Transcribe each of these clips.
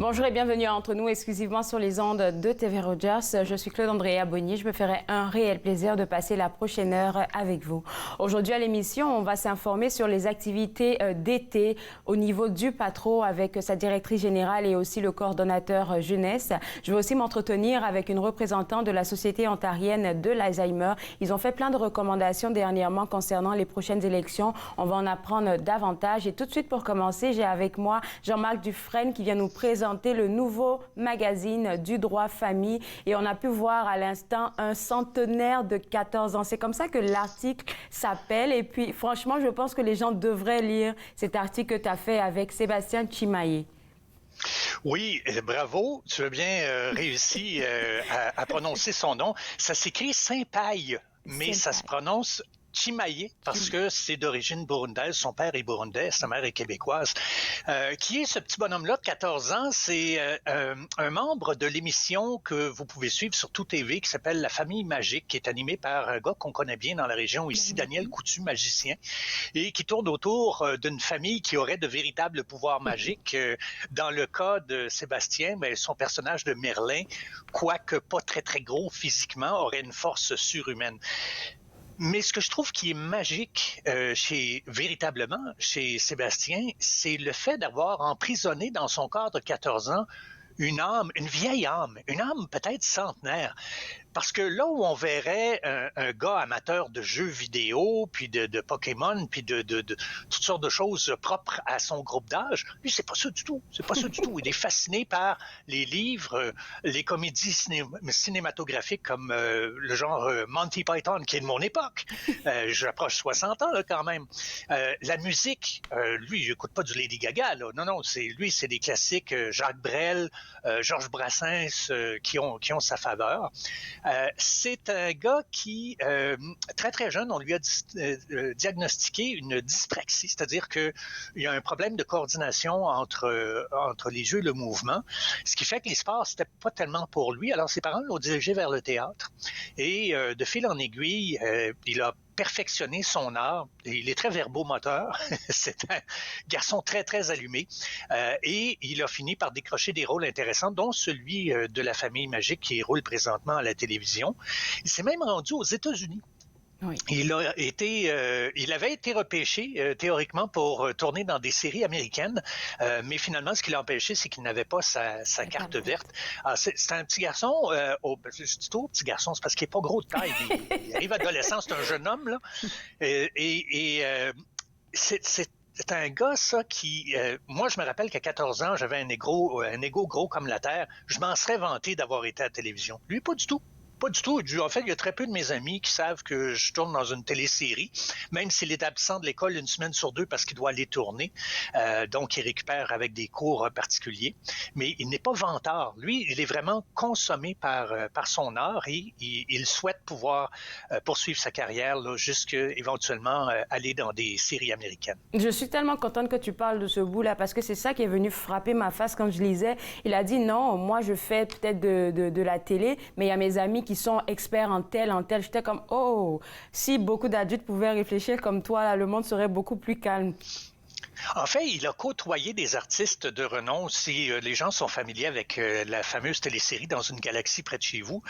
Bonjour et bienvenue à Entre nous, exclusivement sur les ondes de TV Rogers. Je suis Claude-Andrea Bonny. Je me ferai un réel plaisir de passer la prochaine heure avec vous. Aujourd'hui à l'émission, on va s'informer sur les activités d'été au niveau du Patro avec sa directrice générale et aussi le coordonnateur jeunesse. Je vais aussi m'entretenir avec une représentante de la Société ontarienne de l'Alzheimer. Ils ont fait plein de recommandations dernièrement concernant les prochaines élections. On va en apprendre davantage. Et tout de suite, pour commencer, j'ai avec moi Jean-Marc Dufresne qui vient nous présenter le nouveau magazine du droit famille. Et on a pu voir à l'instant un centenaire de 14 ans. C'est comme ça que l'article s'appelle. Et puis, franchement, je pense que les gens devraient lire cet article que tu as fait avec Sébastien Chimaye. Oui, bravo. Tu as bien réussi à prononcer son nom. Ça s'écrit Saint-Paille, mais ça se prononce Chimaye, parce que c'est d'origine burundaise. Son père est burundais, sa mère est québécoise. Qui est ce petit bonhomme-là de 14 ans? C'est un membre de l'émission que vous pouvez suivre sur Tout TV qui s'appelle La Famille Magique, qui est animée par un gars qu'on connaît bien dans la région ici, Daniel Coutu, magicien, et qui tourne autour d'une famille qui aurait de véritables pouvoirs magiques. Dans le cas de Sébastien, ben, son personnage de Merlin, quoique pas très très gros physiquement, aurait une force surhumaine. Mais ce que je trouve qui est magique véritablement chez Sébastien, c'est le fait d'avoir emprisonné dans son corps de 14 ans une âme, une vieille âme, une âme peut-être centenaire. Parce que là où on verrait un gars amateur de jeux vidéo, puis de Pokémon, puis de toutes sortes de choses propres à son groupe d'âge, lui, c'est pas ça du tout. C'est pas ça du tout. Il est fasciné par les livres, les comédies cinématographiques comme le genre Monty Python, qui est de mon époque. J'approche 60 ans, là, quand même. La musique, lui, j'écoute pas du Lady Gaga, là. Non, c'est des classiques Jacques Brel, Georges Brassens, qui ont sa faveur. C'est un gars qui, très très jeune, on lui a diagnostiqué une dyspraxie, c'est-à-dire qu'il y a un problème de coordination entre les yeux et le mouvement, ce qui fait que les sports, c'était pas tellement pour lui. Alors ses parents l'ont dirigé vers le théâtre et de fil en aiguille, il a perfectionner son art. Il est très verbomoteur. C'est un garçon très, très allumé. Et il a fini par décrocher des rôles intéressants, dont celui de La Famille Magique qui roule présentement à la télévision. Il s'est même rendu aux États-Unis. Oui. Il avait été repêché théoriquement pour tourner dans des séries américaines, mais finalement, ce qui l'a empêché, c'est qu'il n'avait pas sa carte verte. Alors, c'est un petit garçon, je dis tout petit garçon, c'est parce qu'il n'est pas gros de taille. Il arrive adolescent, c'est un jeune homme, là. C'est un gars, ça, qui... moi, je me rappelle qu'à 14 ans, j'avais un égo gros comme la terre. Je m'en serais vanté d'avoir été à la télévision. Lui, pas du tout. Pas du tout. En fait, il y a très peu de mes amis qui savent que je tourne dans une télésérie, même s'il est absent de l'école une semaine sur deux parce qu'il doit aller tourner. Donc, il récupère avec des cours particuliers. Mais il n'est pas vantard. Lui, il est vraiment consommé par son art et il souhaite pouvoir poursuivre sa carrière jusqu'à éventuellement aller dans des séries américaines. Je suis tellement contente que tu parles de ce bout-là parce que c'est ça qui est venu frapper ma face quand je lisais. Il a dit non, moi je fais peut-être de la télé, mais il y a mes amis qui sont experts en tel. J'étais comme, oh, si beaucoup d'adultes pouvaient réfléchir comme toi, là, le monde serait beaucoup plus calme. En fait, il a côtoyé des artistes de renom. Si les gens sont familiers avec la fameuse télésérie Dans une galaxie près de chez vous,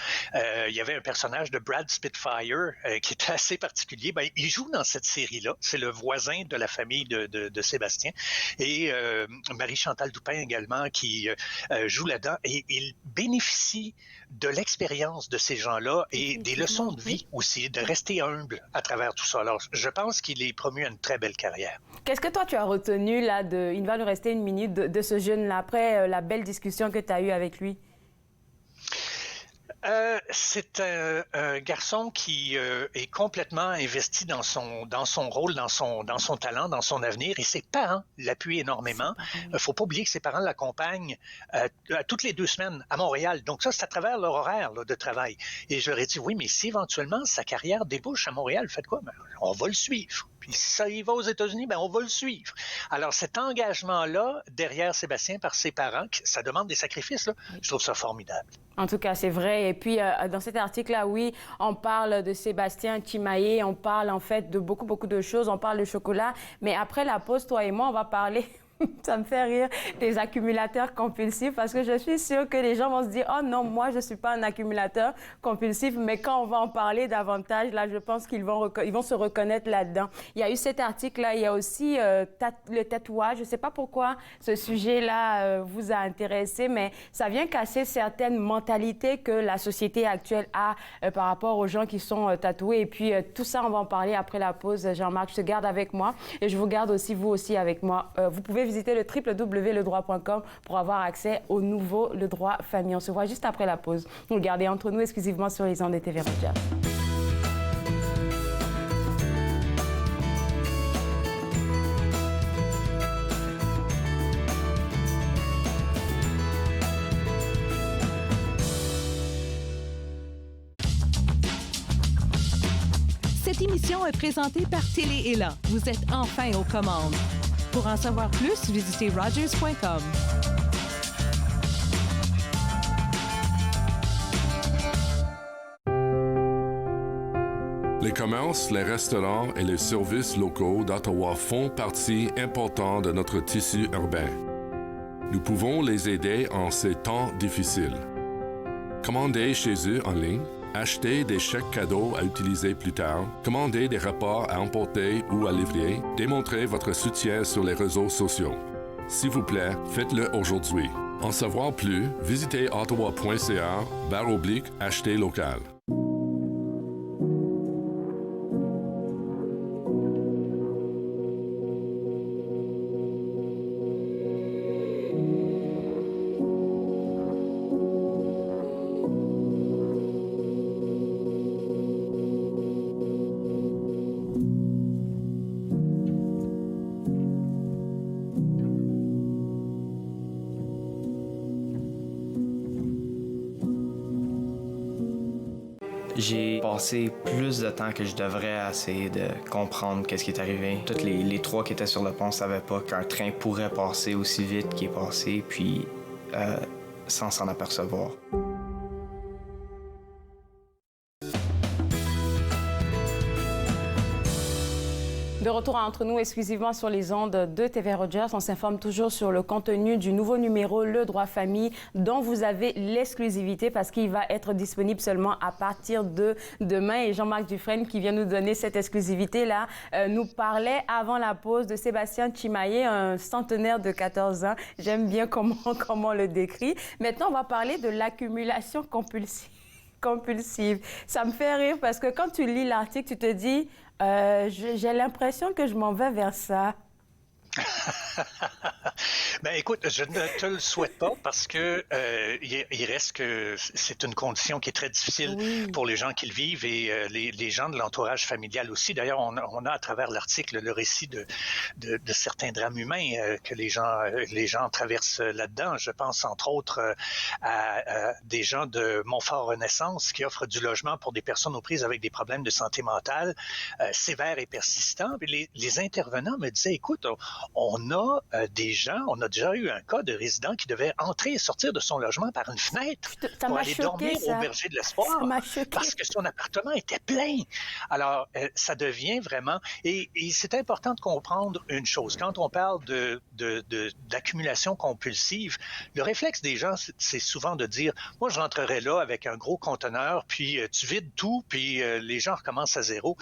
il y avait un personnage de Brad Spitfire qui était assez particulier. Ben, il joue dans cette série-là. C'est le voisin de la famille de Sébastien. Et Marie-Chantal Toupin également qui joue là-dedans. Et il bénéficie de l'expérience de ces gens-là et des leçons de vie aussi, de rester humble à travers tout ça. Alors, je pense qu'il est promu à une très belle carrière. Qu'est-ce que toi, tu as retenu, là, il va nous rester une minute de ce jeune-là, après la belle discussion que tu as eue avec lui? C'est un garçon qui est complètement investi dans son rôle, dans son talent, dans son avenir, et ses parents l'appuient énormément. Faut pas oublier que ses parents l'accompagnent toutes les 2 semaines à Montréal. Donc ça, c'est à travers leur horaire là, de travail. Et je leur ai dit, oui, mais si éventuellement sa carrière débouche à Montréal, faites quoi? Ben, on va le suivre. Puis si ça y va aux États-Unis, ben on va le suivre. Alors cet engagement-là derrière Sébastien par ses parents, ça demande des sacrifices, là, je trouve ça formidable. En tout cas, c'est vrai. Et puis, dans cet article-là, oui, on parle de Sébastien Chimaye, on parle en fait de beaucoup de choses, on parle de chocolat. Mais après la pause, toi et moi, on va parler Ça me fait rire, des accumulateurs compulsifs, parce que je suis sûre que les gens vont se dire « Oh non, moi, je ne suis pas un accumulateur compulsif », mais quand on va en parler davantage, là, je pense qu'ils vont se reconnaître là-dedans. Il y a eu cet article-là, il y a aussi le tatouage. Je ne sais pas pourquoi ce sujet-là vous a intéressé, mais ça vient casser certaines mentalités que la société actuelle a par rapport aux gens qui sont tatoués. Et puis, tout ça, on va en parler après la pause. Jean-Marc, je te garde avec moi et je vous garde aussi, vous aussi, avec moi. Vous pouvez visiter le www.ledroit.com pour avoir accès au nouveau Le Droit Famille. On se voit juste après la pause. Vous le gardez entre nous exclusivement sur les ondes de TV Rogers. Cette émission est présentée par Télé Élan. Vous êtes enfin aux commandes. Pour en savoir plus, visitez rogers.com. Les commerces, les restaurants et les services locaux d'Ottawa font partie importante de notre tissu urbain. Nous pouvons les aider en ces temps difficiles. Commandez chez eux en ligne, acheter des chèques cadeaux à utiliser plus tard, commander des repas à emporter ou à livrer, démontrez votre soutien sur les réseaux sociaux. S'il vous plaît, faites-le aujourd'hui. En savoir plus, visitez ottawa.ca/acheter local. J'ai passé plus de temps que je devrais à essayer de comprendre qu'est-ce qui est arrivé. Toutes les trois qui étaient sur le pont ne savaient pas qu'un train pourrait passer aussi vite qu'il est passé, puis sans s'en apercevoir. De retour entre nous exclusivement sur les ondes de TV Rogers, on s'informe toujours sur le contenu du nouveau numéro Le Droit Famille dont vous avez l'exclusivité parce qu'il va être disponible seulement à partir de demain. Et Jean-Marc Dufresne, qui vient nous donner cette exclusivité-là, nous parlait avant la pause de Sébastien Chimaye, un centenaire de 14 ans. J'aime bien comment on le décrit. Maintenant, on va parler de l'accumulation compulsive. Ça me fait rire parce que quand tu lis l'article, tu te dis j'ai l'impression que je m'en vais vers ça. Ben écoute, je ne te le souhaite pas parce que il reste que c'est une condition qui est très difficile pour les gens qui le vivent et les gens de l'entourage familial aussi. D'ailleurs, on a à travers l'article le récit de certains drames humains que les gens traversent là-dedans. Je pense entre autres à des gens de Montfort Renaissance qui offrent du logement pour des personnes aux prises avec des problèmes de santé mentale sévères et persistants. Et les intervenants me disaient, écoute, on a des gens, on a déjà eu un cas de résident qui devait entrer et sortir de son logement par une fenêtre pour aller dormir au Berger de l'Espoir parce que son appartement était plein. Alors, ça devient vraiment... Et c'est important de comprendre une chose. Quand on parle d'accumulation compulsive, le réflexe des gens, c'est souvent de dire, moi, je rentrerai là avec un gros conteneur, puis tu vides tout, puis les gens recommencent à zéro.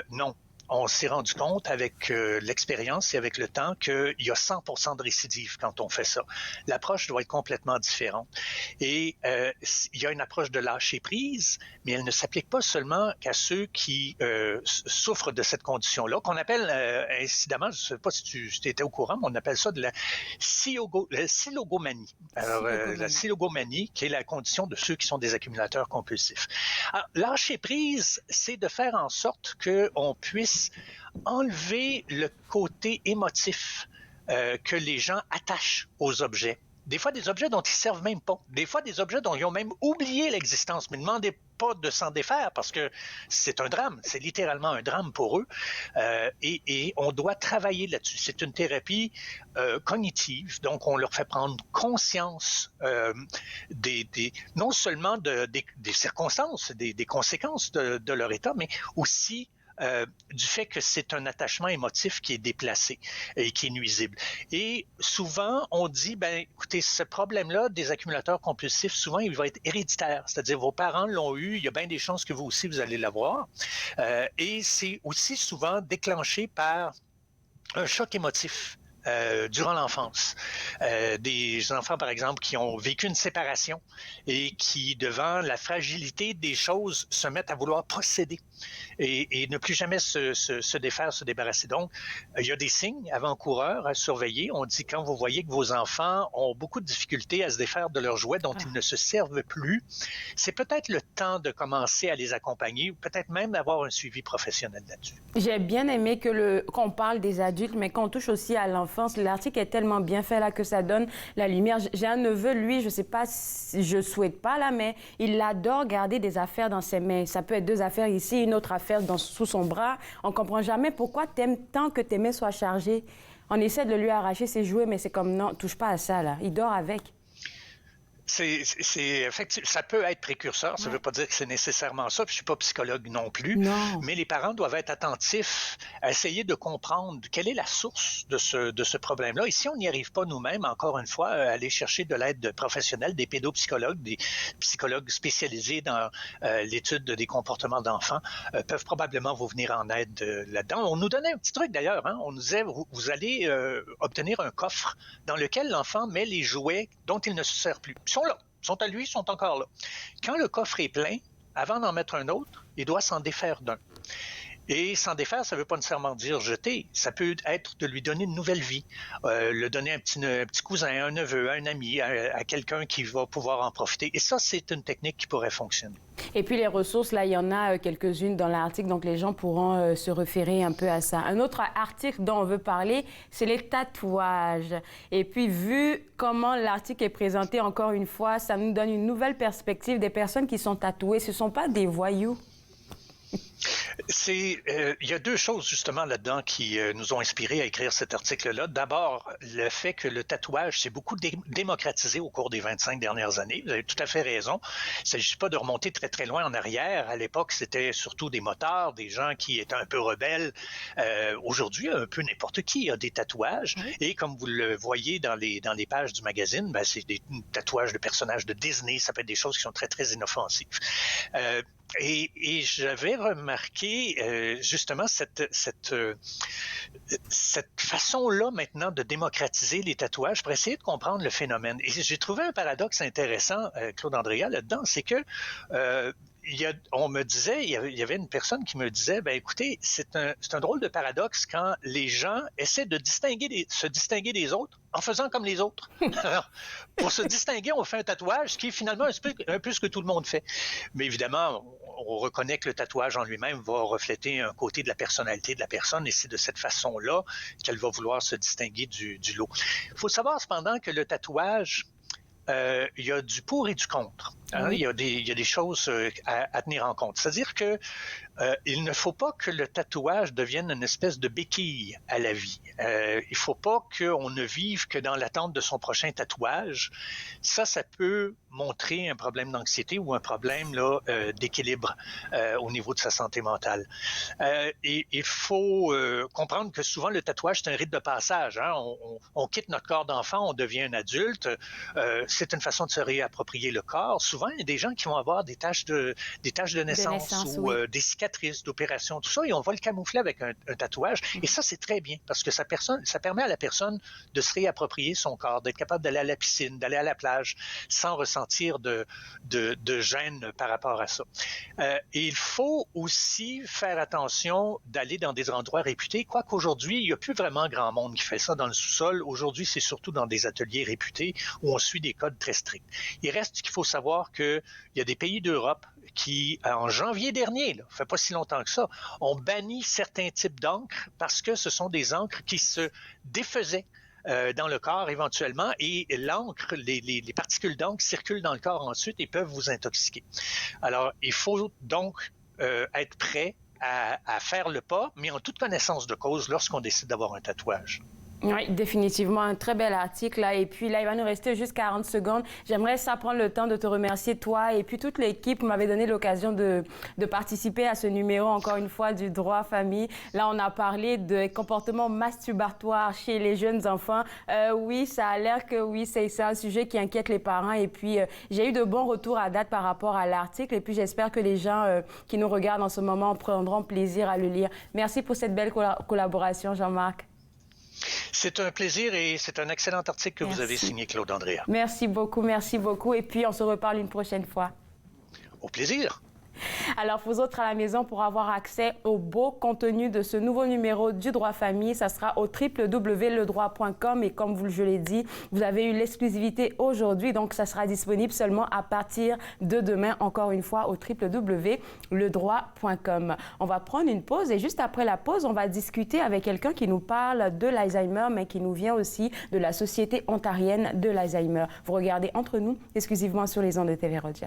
Non. On s'est rendu compte avec l'expérience et avec le temps qu'il y a 100% de récidive quand on fait ça. L'approche doit être complètement différente. Et il y a une approche de lâcher prise, mais elle ne s'applique pas seulement qu'à ceux qui souffrent de cette condition-là, qu'on appelle, incidemment, je ne sais pas si tu étais au courant, mais on appelle ça de la silogomanie. Alors, la silogomanie, qui est la condition de ceux qui sont des accumulateurs compulsifs. Alors, lâcher prise, c'est de faire en sorte qu'on puisse enlever le côté émotif que les gens attachent aux objets. Des fois, des objets dont ils ne servent même pas. Des fois, des objets dont ils ont même oublié l'existence. Mais ne demandez pas de s'en défaire parce que c'est un drame. C'est littéralement un drame pour eux. Et on doit travailler là-dessus. C'est une thérapie cognitive. Donc, on leur fait prendre conscience non seulement des circonstances, des conséquences de leur état, mais aussi du fait que c'est un attachement émotif qui est déplacé et qui est nuisible. Et souvent, on dit, ben, écoutez, ce problème-là des accumulateurs compulsifs, souvent, il va être héréditaire. C'est-à-dire, vos parents l'ont eu, il y a bien des chances que vous aussi, vous allez l'avoir. Et c'est aussi souvent déclenché par un choc émotif. Durant l'enfance. Des enfants, par exemple, qui ont vécu une séparation et qui, devant la fragilité des choses, se mettent à vouloir posséder et ne plus jamais se défaire, se débarrasser. Donc, il y a des signes avant-coureurs à surveiller. On dit quand vous voyez que vos enfants ont beaucoup de difficultés à se défaire de leurs jouets dont ils ne se servent plus, c'est peut-être le temps de commencer à les accompagner ou peut-être même d'avoir un suivi professionnel là-dessus. J'ai bien aimé qu'on parle des adultes, mais qu'on touche aussi à l'enfance. L'article est tellement bien fait là que ça donne la lumière. J'ai un neveu, lui, je ne sais pas si je souhaite pas là, mais il adore garder des affaires dans ses mains. Ça peut être 2 affaires ici, une autre affaire sous son bras. On ne comprend jamais pourquoi t'aimes tant que tes mains soient chargées. On essaie de lui arracher ses jouets, mais c'est comme non, touche pas à ça là. Il dort avec. Effectivement, ça peut être précurseur, ça ne veut pas dire que c'est nécessairement ça, puis je ne suis pas psychologue non plus, mais les parents doivent être attentifs à essayer de comprendre quelle est la source de ce problème-là. Et si on n'y arrive pas nous-mêmes, encore une fois, aller chercher de l'aide professionnelle, des pédopsychologues, des psychologues spécialisés dans l'étude des comportements d'enfants peuvent probablement vous venir en aide là-dedans. On nous donnait un petit truc d'ailleurs, hein? On nous disait, vous allez obtenir un coffre dans lequel l'enfant met les jouets dont il ne se sert plus. Ils sont là, ils sont à lui, ils sont encore là. Quand le coffre est plein, avant d'en mettre un autre, il doit s'en défaire d'un. Et s'en défaire, ça ne veut pas nécessairement dire jeter. Ça peut être de lui donner une nouvelle vie, le donner à un petit cousin, un neveu, un ami, à quelqu'un qui va pouvoir en profiter. Et ça, c'est une technique qui pourrait fonctionner. Et puis les ressources, là, il y en a quelques-unes dans l'article, donc les gens pourront se référer un peu à ça. Un autre article dont on veut parler, c'est les tatouages. Et puis, vu comment l'article est présenté, encore une fois, ça nous donne une nouvelle perspective des personnes qui sont tatouées. Ce ne sont pas des voyous. Il y a 2 choses justement là-dedans qui nous ont inspirés à écrire cet article-là. D'abord, le fait que le tatouage s'est beaucoup démocratisé au cours des 25 dernières années. Vous avez tout à fait raison. Il ne s'agit pas de remonter très très loin en arrière. À l'époque, c'était surtout des motards, des gens qui étaient un peu rebelles. Aujourd'hui, un peu n'importe qui a des tatouages. Et comme vous le voyez dans les pages du magazine, ben, c'est des tatouages de personnages de Disney. Ça peut être des choses qui sont très très inoffensives. Et j'avais remarqué justement cette façon-là maintenant de démocratiser les tatouages pour essayer de comprendre le phénomène. Et j'ai trouvé un paradoxe intéressant, Claude Andrea, là-dedans, c'est que on me disait, il y avait une personne qui me disait, ben écoutez, c'est un drôle de paradoxe quand les gens essaient de se distinguer des autres en faisant comme les autres. Alors, pour se distinguer, on fait un tatouage, ce qui est finalement un peu ce que tout le monde fait. Mais évidemment, on reconnaît que le tatouage en lui-même va refléter un côté de la personnalité de la personne et c'est de cette façon-là qu'elle va vouloir se distinguer du lot. Il faut savoir cependant que le tatouage, il y a du pour et du contre. Hein? Il y a des choses à tenir en compte. C'est-à-dire que il ne faut pas que le tatouage devienne une espèce de béquille à la vie. Il ne faut pas qu'on ne vive que dans l'attente de son prochain tatouage. Ça peut montrer un problème d'anxiété ou un problème là, d'équilibre au niveau de sa santé mentale. Et il faut comprendre que souvent le tatouage, c'est un rite de passage. Hein? On quitte notre corps d'enfant, on devient un adulte. C'est une façon de se réapproprier le corps. Souvent, il y a des gens qui vont avoir des taches de naissance ou des cicatrices d'opération, tout ça, et on va le camoufler avec un tatouage. Et ça, c'est très bien parce que ça permet à la personne de se réapproprier son corps, d'être capable d'aller à la piscine, d'aller à la plage sans ressentir de gêne par rapport à ça. Et il faut aussi faire attention d'aller dans des endroits réputés, quoique aujourd'hui, il n'y a plus vraiment grand monde qui fait ça dans le sous-sol. Aujourd'hui, c'est surtout dans des ateliers réputés où on suit des codes très stricts. Il reste qu'il faut savoir qu'il y a des pays d'Europe qui, en janvier dernier, là, fait pas si longtemps que ça, ont banni certains types d'encre parce que ce sont des encres qui se défaisaient dans le corps éventuellement et l'encre, les particules d'encre circulent dans le corps ensuite et peuvent vous intoxiquer. Alors, il faut donc être prêt à faire le pas, mais en toute connaissance de cause lorsqu'on décide d'avoir un tatouage. Oui, définitivement, un très bel article là. Et puis là, il va nous rester juste 40 secondes. J'aimerais ça prendre le temps de te remercier, toi et puis toute l'équipe qui m'avait donné l'occasion de participer à ce numéro, encore une fois, du droit famille. Là, on a parlé de comportements masturbatoires chez les jeunes enfants. Oui, ça a l'air que oui, c'est un sujet qui inquiète les parents. Et puis, j'ai eu de bons retours à date par rapport à l'article. Et puis, j'espère que les gens qui nous regardent en ce moment prendront plaisir à le lire. Merci pour cette belle collaboration, Jean-Marc. C'est un plaisir et c'est un excellent article que vous avez signé, Claude Andrea. Merci beaucoup, merci beaucoup. Et puis, on se reparle une prochaine fois. Au plaisir. Alors, vous autres à la maison, pour avoir accès au beau contenu de ce nouveau numéro du Droit Famille, ça sera au www.ledroit.com. Et comme je l'ai dit, vous avez eu l'exclusivité aujourd'hui, donc ça sera disponible seulement à partir de demain, encore une fois, au www.ledroit.com. On va prendre une pause et juste après la pause, on va discuter avec quelqu'un qui nous parle de l'Alzheimer, mais qui nous vient aussi de la Société ontarienne de l'Alzheimer. Vous regardez Entre nous, exclusivement sur les ondes de TV Rogers.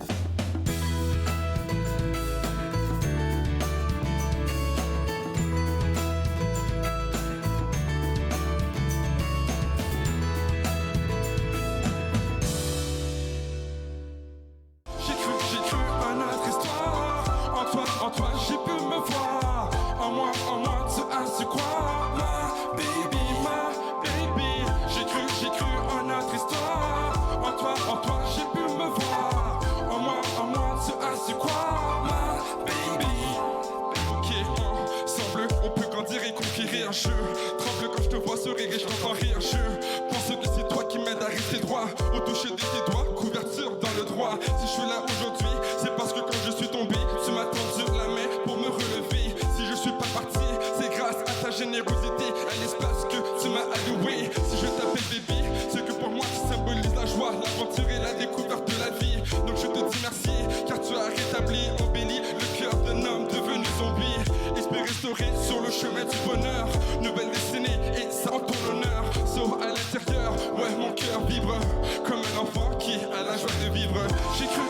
Sur le chemin du bonheur, nouvelle destinée et ça en ton honneur. Sauf à l'intérieur, ouais mon cœur vibre comme un enfant qui a la joie de vivre. J'ai cru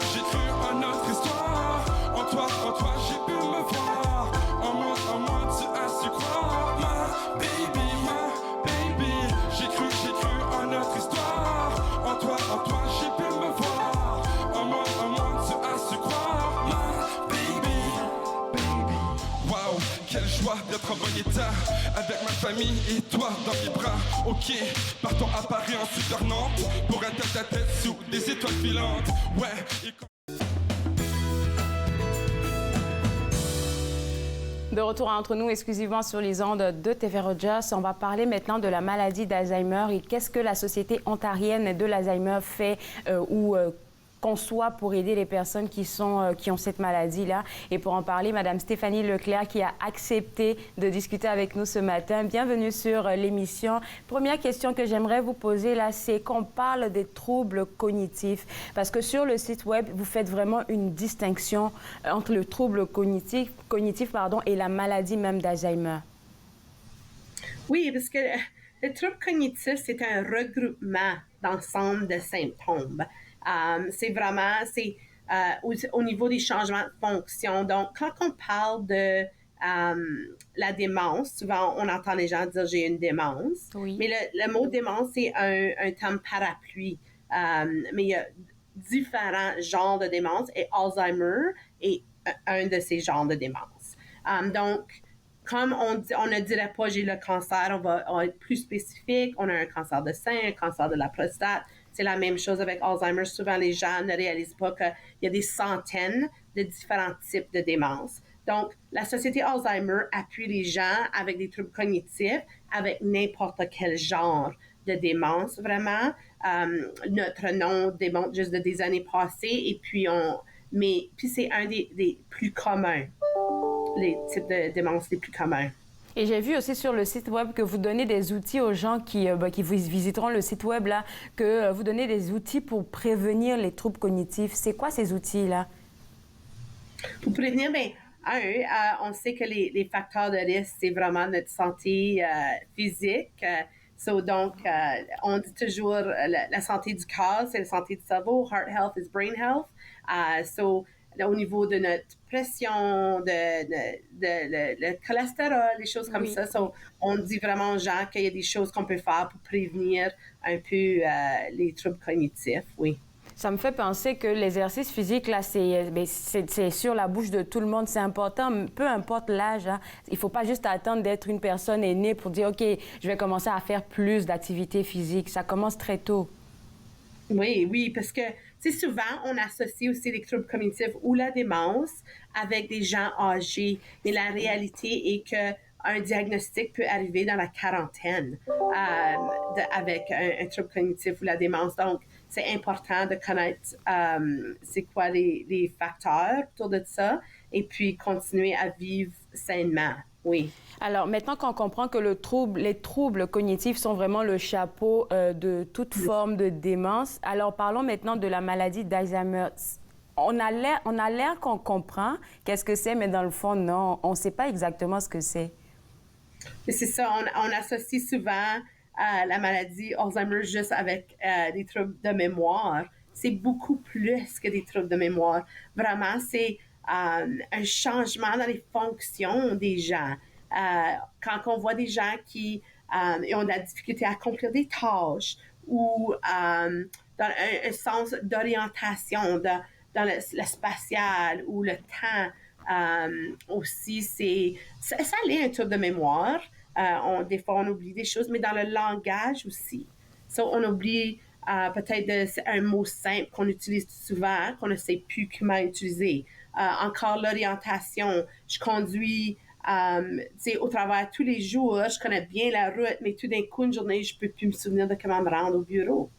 en notre histoire. En toi, j'ai pu me voir. En moi, tu as su croire. Ma baby. J'ai cru en notre histoire. En toi, j'ai pu me voir. En moi, tu as su croire. Ma baby. Wow, quelle joie d'être en bon état avec ma famille et toi dans mes bras. Ok, partons à Paris, ensuite vers Nantes pour un tête-à-tête sous des étoiles filantes. Ouais. De retour Entre nous, exclusivement sur les ondes de TV Rogers. On va parler maintenant de la maladie d'Alzheimer et qu'est-ce que la Société ontarienne de l'Alzheimer fait conçoit pour aider les personnes qui ont cette maladie-là. Et pour en parler, Madame Stéphanie Leclerc qui a accepté de discuter avec nous ce matin. Bienvenue sur l'émission. Première question que j'aimerais vous poser là, c'est qu'on parle des troubles cognitifs. Parce que sur le site web, vous faites vraiment une distinction entre le trouble cognitif et la maladie même d'Alzheimer. Oui, parce que le trouble cognitif, c'est un regroupement d'ensemble de symptômes. C'est vraiment au niveau des changements de fonction. Donc, quand on parle de la démence, souvent on entend les gens dire j'ai une démence. Oui. Mais le mot démence, c'est un terme parapluie. Mais il y a différents genres de démence et Alzheimer est un de ces genres de démence. Donc, comme on ne dirait pas j'ai le cancer, on va être plus spécifique. On a un cancer de sein, un cancer de la prostate. C'est la même chose avec Alzheimer. Souvent, les gens ne réalisent pas qu'il y a des centaines de différents types de démence. Donc, la Société Alzheimer appuie les gens avec des troubles cognitifs, avec n'importe quel genre de démence, vraiment. Notre nom démontre juste des années passées, et puis c'est un des plus communs, les types de démence les plus communs. Et j'ai vu aussi sur le site web que vous donnez des outils aux gens qui visiteront le site web, là, que vous donnez des outils pour prévenir les troubles cognitifs. C'est quoi ces outils-là? Pour prévenir, on sait que les facteurs de risque, c'est vraiment notre santé physique. Donc, on dit toujours la santé du cœur, c'est la santé du cerveau. Heart health is brain health. au niveau de notre pression, le cholestérol, des choses comme ça. So, on dit vraiment aux gens qu'il y a des choses qu'on peut faire pour prévenir un peu les troubles cognitifs, oui. Ça me fait penser que l'exercice physique, là, c'est sur la bouche de tout le monde. C'est important, peu importe l'âge. Hein. Il ne faut pas juste attendre d'être une personne aînée pour dire, OK, je vais commencer à faire plus d'activité physique. Ça commence très tôt. Oui, parce que souvent, on associe aussi les troubles cognitifs ou la démence avec des gens âgés. Mais la réalité est qu'un diagnostic peut arriver dans la quarantaine avec un trouble cognitif ou la démence. Donc, c'est important de connaître c'est quoi les facteurs autour de ça et puis continuer à vivre sainement. Oui. Alors, maintenant qu'on comprend que les troubles cognitifs sont vraiment le chapeau de toute forme de démence, alors parlons maintenant de la maladie d'Alzheimer. On a l'air qu'on comprend qu'est-ce que c'est, mais dans le fond, non, on ne sait pas exactement ce que c'est. C'est ça, on associe souvent la maladie Alzheimer juste avec des troubles de mémoire. C'est beaucoup plus que des troubles de mémoire. Vraiment, c'est un changement dans les fonctions des gens. Quand on voit des gens qui ont de la difficulté à accomplir des tâches ou dans un sens d'orientation, dans le spatial ou le temps, aussi, ça l'est un trouble de mémoire. Des fois, on oublie des choses, mais dans le langage aussi. On oublie peut-être un mot simple qu'on utilise souvent, qu'on ne sait plus comment utiliser. Encore l'orientation. Je conduis au travers tous les jours, je connais bien la route, mais tout d'un coup, une journée, je ne peux plus me souvenir de comment me rendre au bureau.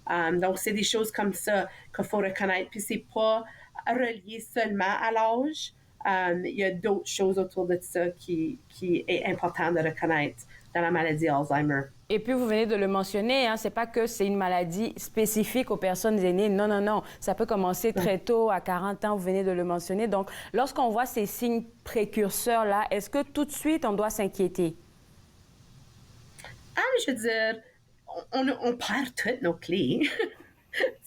Donc, c'est des choses comme ça qu'il faut reconnaître. Puis, c'est pas relié seulement à l'âge. Il y a d'autres choses autour de ça qui est important de reconnaître dans la maladie Alzheimer. Et puis, vous venez de le mentionner, hein, c'est pas que c'est une maladie spécifique aux personnes aînées. Non. Ça peut commencer très tôt, à 40 ans, vous venez de le mentionner. Donc, lorsqu'on voit ces signes précurseurs-là, est-ce que tout de suite, on doit s'inquiéter? Je veux dire, on perd toutes nos clés.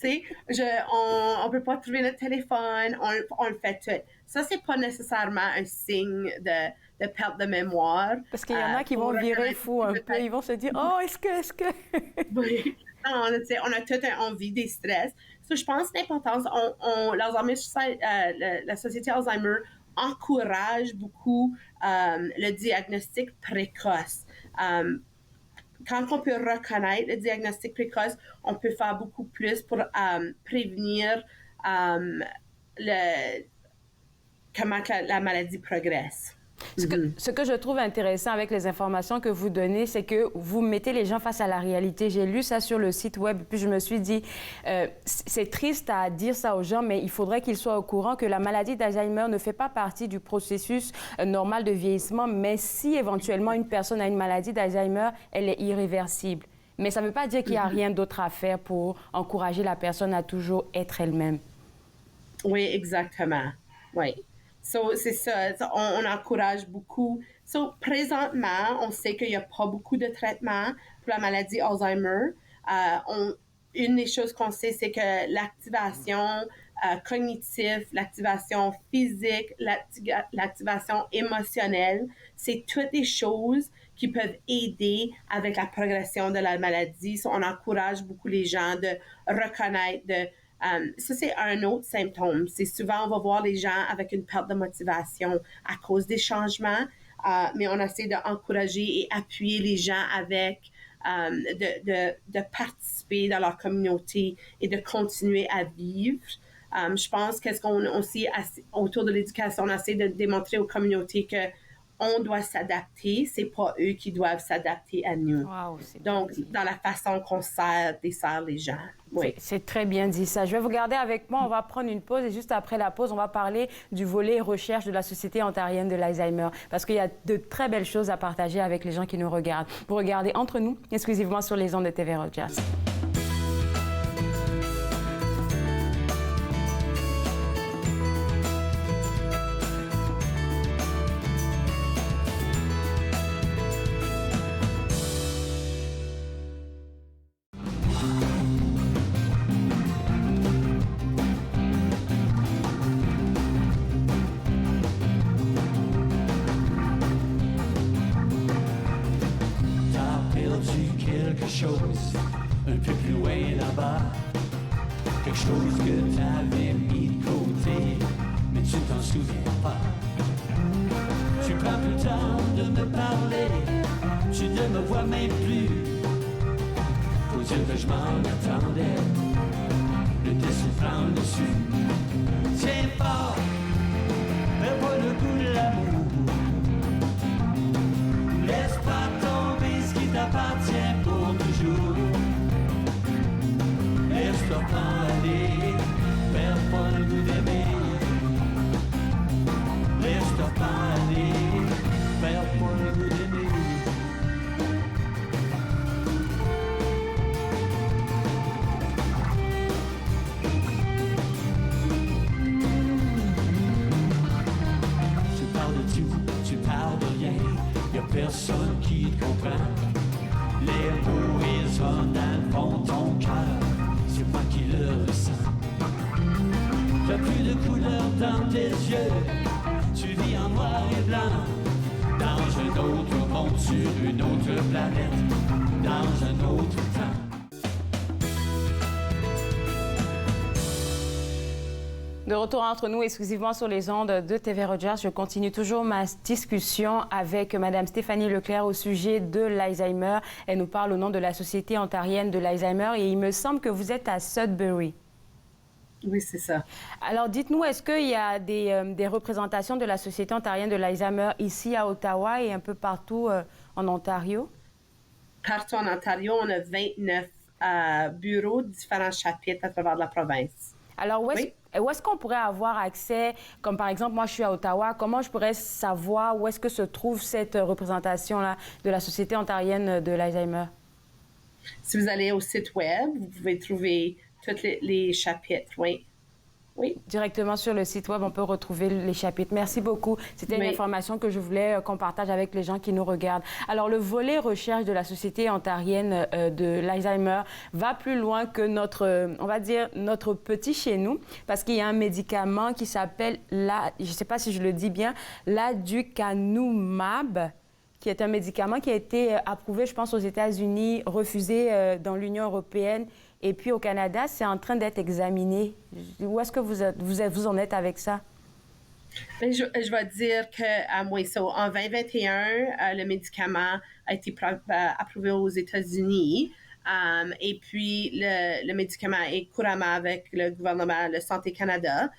On peut pas trouver notre téléphone, on le fait tout. Ça, c'est pas nécessairement un signe de perte de mémoire. Parce qu'il y en a qui vont virer fou un peu. Ils vont se dire, oh, est-ce que... Oui. Non, on a tout on vit des stress. Je pense que l'importance, la Société Alzheimer encourage beaucoup le diagnostic précoce. Quand on peut reconnaître le diagnostic précoce, on peut faire beaucoup plus pour prévenir comment la maladie progresse. Ce que je trouve intéressant avec les informations que vous donnez, c'est que vous mettez les gens face à la réalité. J'ai lu ça sur le site web, puis je me suis dit, c'est triste à dire ça aux gens, mais il faudrait qu'ils soient au courant que la maladie d'Alzheimer ne fait pas partie du processus normal de vieillissement, mais si éventuellement une personne a une maladie d'Alzheimer, elle est irréversible. Mais ça ne veut pas dire qu'il n'y a rien d'autre à faire pour encourager la personne à toujours être elle-même. Oui, exactement. Oui. C'est ça, on encourage beaucoup. Présentement, on sait qu'il n'y a pas beaucoup de traitements pour la maladie Alzheimer. Une des choses qu'on sait, c'est que l'activation cognitive, l'activation physique, l'activation émotionnelle, c'est toutes des choses qui peuvent aider avec la progression de la maladie. On encourage beaucoup les gens de reconnaître, ça, c'est un autre symptôme. C'est souvent, on va voir les gens avec une perte de motivation à cause des changements, mais on essaie d'encourager et appuyer les gens avec de participer dans leur communauté et de continuer à vivre. Je pense qu'est-ce qu'on aussi, autour de l'éducation, on essaie de démontrer aux communautés que on doit s'adapter, c'est pas eux qui doivent s'adapter à nous. Wow, donc, dans la façon qu'on dessert les gens. Oui. C'est très bien dit ça. Je vais vous garder avec moi. On va prendre une pause et juste après la pause, on va parler du volet recherche de la Société ontarienne de l'Alzheimer parce qu'il y a de très belles choses à partager avec les gens qui nous regardent. Vous regardez Entre nous, exclusivement sur les ondes de TV Rogers. quelque chose un peu plus loin là-bas. Quelque chose que t'avais mis de côté, mais tu t'en souviens pas. Tu prends plus le temps de me parler, tu ne me vois même plus. Faut dire que je m'en attendais, le dessin prend le dessus. Tiens fort, perds pas le goût de l'amour. Laisse pas tomber ce qui t'appartient pour toujours. Laisse-toi pas aller, perds pas le goût d'aimer. Laisse-toi pas aller, perds pas le goût d'aimer. Tu parles de tout, tu parles de rien, y'a personne qui te comprend. Les mots résonnent dans le fond de ton cœur, c'est moi qui le ressens. T'as plus de couleur dans tes yeux, tu vis en noir et blanc, dans un autre monde, sur une autre planète, dans un autre temps. De retour entre nous exclusivement sur les ondes de TV Rogers, je continue toujours ma discussion avec Mme Stéphanie Leclerc au sujet de l'Alzheimer. Elle nous parle au nom de la Société ontarienne de l'Alzheimer et il me semble que vous êtes à Sudbury. Oui, c'est ça. Alors, dites-nous, est-ce qu'il y a des représentations de la Société ontarienne de l'Alzheimer ici à Ottawa et un peu partout en Ontario? Partout en Ontario, on a 29 bureaux, différents chapitres à travers la province. Alors, où est-ce qu'on pourrait avoir accès, comme par exemple, moi je suis à Ottawa, comment je pourrais savoir où est-ce que se trouve cette représentation-là de la Société ontarienne de l'Alzheimer? Si vous allez au site web, vous pouvez trouver tous les chapitres, oui. Oui. Directement sur le site web, on peut retrouver les chapitres. Merci beaucoup. C'était une information que je voulais qu'on partage avec les gens qui nous regardent. Alors, le volet recherche de la Société ontarienne de l'Alzheimer va plus loin que notre, on va dire, notre petit chez nous, parce qu'il y a un médicament qui s'appelle, je ne sais pas si je le dis bien, l'aducanumab, qui est un médicament qui a été approuvé, je pense, aux États-Unis, refusé dans l'Union européenne. Et puis au Canada, c'est en train d'être examiné. Où est-ce que vous en êtes avec ça? Bien, je vais dire que en 2021, le médicament a été approuvé aux États-Unis. Et puis, le médicament est couramment avec le gouvernement, le Santé Canada,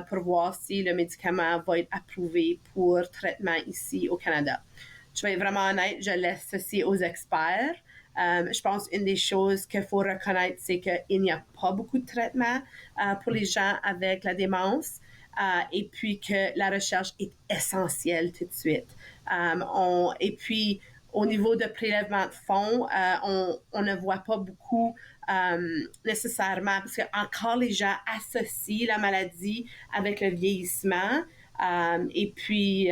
pour voir si le médicament va être approuvé pour traitement ici au Canada. Je vais être vraiment honnête, je laisse ceci aux experts. Je pense qu'une des choses qu'il faut reconnaître, c'est qu'il n'y a pas beaucoup de traitements pour les gens avec la démence et puis que la recherche est essentielle tout de suite. Et puis, au niveau de prélèvement de fonds, on ne voit pas beaucoup nécessairement parce que encore les gens associent la maladie avec le vieillissement. Et puis,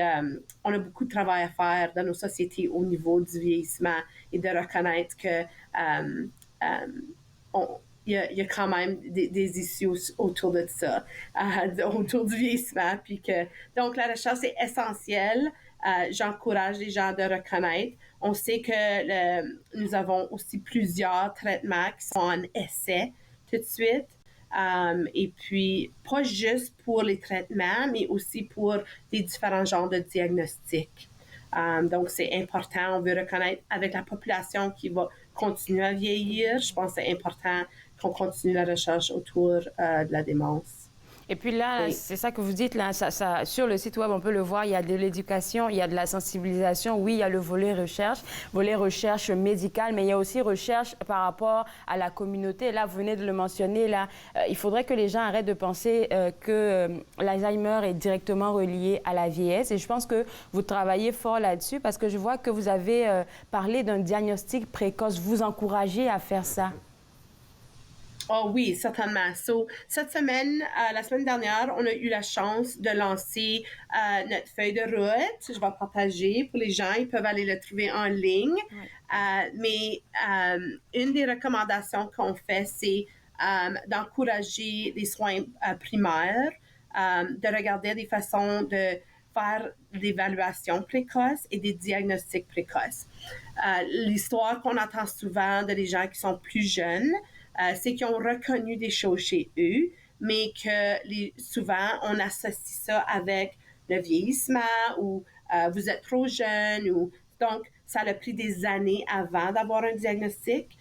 on a beaucoup de travail à faire dans nos sociétés au niveau du vieillissement et de reconnaître que il y a quand même des issues autour de ça, autour du vieillissement. Donc, la recherche est essentielle. J'encourage les gens de reconnaître. On sait que nous avons aussi plusieurs traitements qui sont en essai tout de suite. Et puis, pas juste pour les traitements, mais aussi pour les différents genres de diagnostics. Donc, c'est important, on veut reconnaître avec la population qui va continuer à vieillir. Je pense que c'est important qu'on continue la recherche autour de la démence. Et puis là, oui. C'est ça que vous dites, là, sur le site web, on peut le voir, il y a de l'éducation, il y a de la sensibilisation. Oui, il y a le volet recherche médicale, mais il y a aussi recherche par rapport à la communauté. Là, vous venez de le mentionner, là, il faudrait que les gens arrêtent de penser que l'Alzheimer est directement relié à la vieillesse. Et je pense que vous travaillez fort là-dessus parce que je vois que vous avez parlé d'un diagnostic précoce. Vous encouragez à faire ça. Oh oui, certainement. Cette semaine, la semaine dernière, on a eu la chance de lancer notre feuille de route. Je vais partager pour les gens. Ils peuvent aller le trouver en ligne. Ouais. Mais une des recommandations qu'on fait, c'est d'encourager les soins primaires, de regarder des façons de faire l'évaluation précoce et des diagnostics précoces. L'histoire qu'on entend souvent de les gens qui sont plus jeunes, c'est qu'ils ont reconnu des choses chez eux, mais que souvent, on associe ça avec le vieillissement ou vous êtes trop jeune. Donc, ça a pris des années avant d'avoir un diagnostic.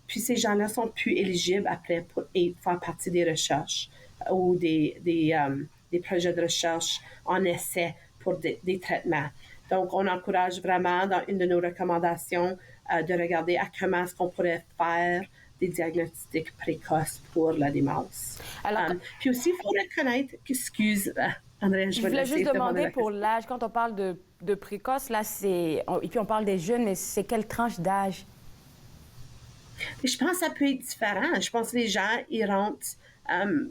Puis ces gens-là sont plus éligibles après pour faire partie des recherches ou des projets de recherche en essai pour des traitements. Donc, on encourage vraiment dans une de nos recommandations de regarder à comment est-ce qu'on pourrait faire des diagnostics précoces pour la démence. Alors, puis aussi, il faut reconnaître, Andrea, je voulais juste demander pour l'âge, quand on parle de précoce, là, et puis on parle des jeunes, mais c'est quelle tranche d'âge? Je pense que ça peut être différent. Je pense que les gens, ils rentrent,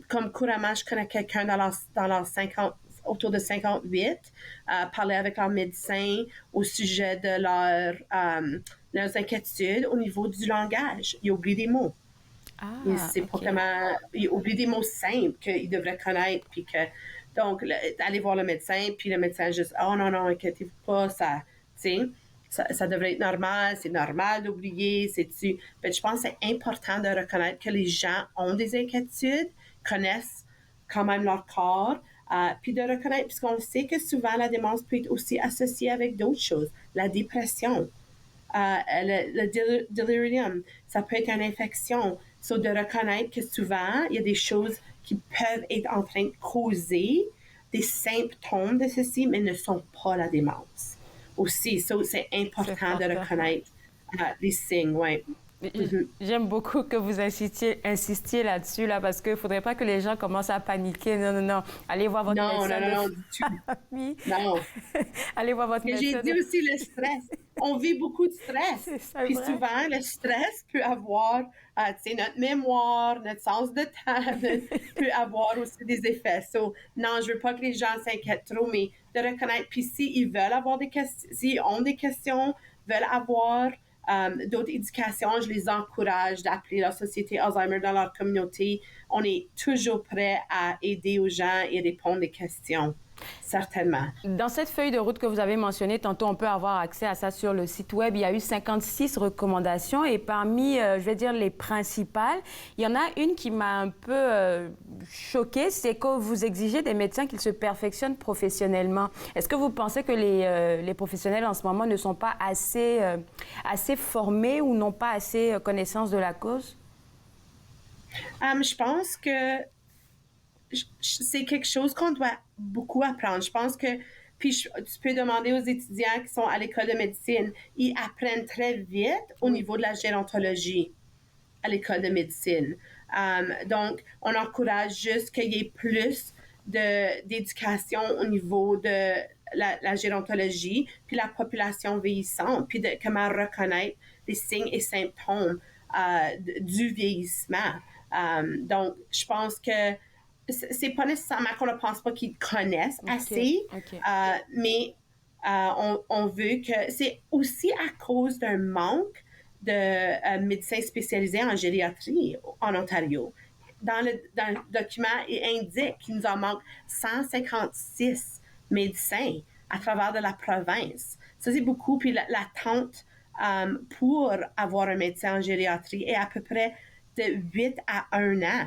comme couramment, je connais quelqu'un dans leur 50, autour de 58, parler avec leur médecin au sujet de leurs inquiétudes au niveau du langage. Ils oublient des mots. Ils oublient des mots simples qu'ils devraient connaître. Puis donc, aller voir le médecin, puis le médecin juste « Oh non, inquiétez-vous pas, ça devrait être normal, c'est normal d'oublier, Mais je pense que c'est important de reconnaître que les gens ont des inquiétudes, connaissent quand même leur corps, puis de reconnaître, puisqu'on sait que souvent la démence peut être aussi associée avec d'autres choses, la dépression, le delirium, ça peut être une infection. De reconnaître que souvent, il y a des choses qui peuvent être en train de causer des symptômes de ceci, mais ne sont pas la démence. Aussi, c'est important de reconnaître les signes, oui. J'aime beaucoup que vous insistiez là-dessus, là, parce qu'il ne faudrait pas que les gens commencent à paniquer. Non. Allez voir votre médecin. Non, du tout. Non. Allez voir votre médecin. J'ai dit aussi le stress. On vit beaucoup de stress. Puis souvent, le stress peut avoir, notre mémoire, notre sens de temps, peut avoir aussi des effets. Non, je ne veux pas que les gens s'inquiètent trop, mais de reconnaître. Puis s'ils veulent avoir des questions, s'ils ont des questions, veulent avoir d'autres éducations, je les encourage d'appeler la Société Alzheimer dans leur communauté. On est toujours prêt à aider aux gens et répondre des questions. Certainement. Dans cette feuille de route que vous avez mentionnée, tantôt on peut avoir accès à ça sur le site web. Il y a eu 56 recommandations et parmi, je vais dire, les principales, il y en a une qui m'a un peu choquée, c'est que vous exigez des médecins qu'ils se perfectionnent professionnellement. Est-ce que vous pensez que les professionnels en ce moment ne sont pas assez formés ou n'ont pas assez connaissance de la cause? Je pense que c'est quelque chose qu'on doit beaucoup apprendre. Je pense que, puis tu peux demander aux étudiants qui sont à l'école de médecine, ils apprennent très vite au niveau de la gérontologie à l'école de médecine. Donc, on encourage juste qu'il y ait plus d'éducation au niveau de la gérontologie, puis la population vieillissante, puis de comment reconnaître les signes et symptômes du vieillissement. Donc, je pense que c'est pas nécessairement qu'on ne pense pas qu'ils connaissent assez, mais on veut que... C'est aussi à cause d'un manque de médecins spécialisés en gériatrie en Ontario. Dans le document, il indique qu'il nous en manque 156 médecins à travers de la province. Ça, c'est beaucoup. Puis l'attente pour avoir un médecin en gériatrie est à peu près de 8 à 1 an.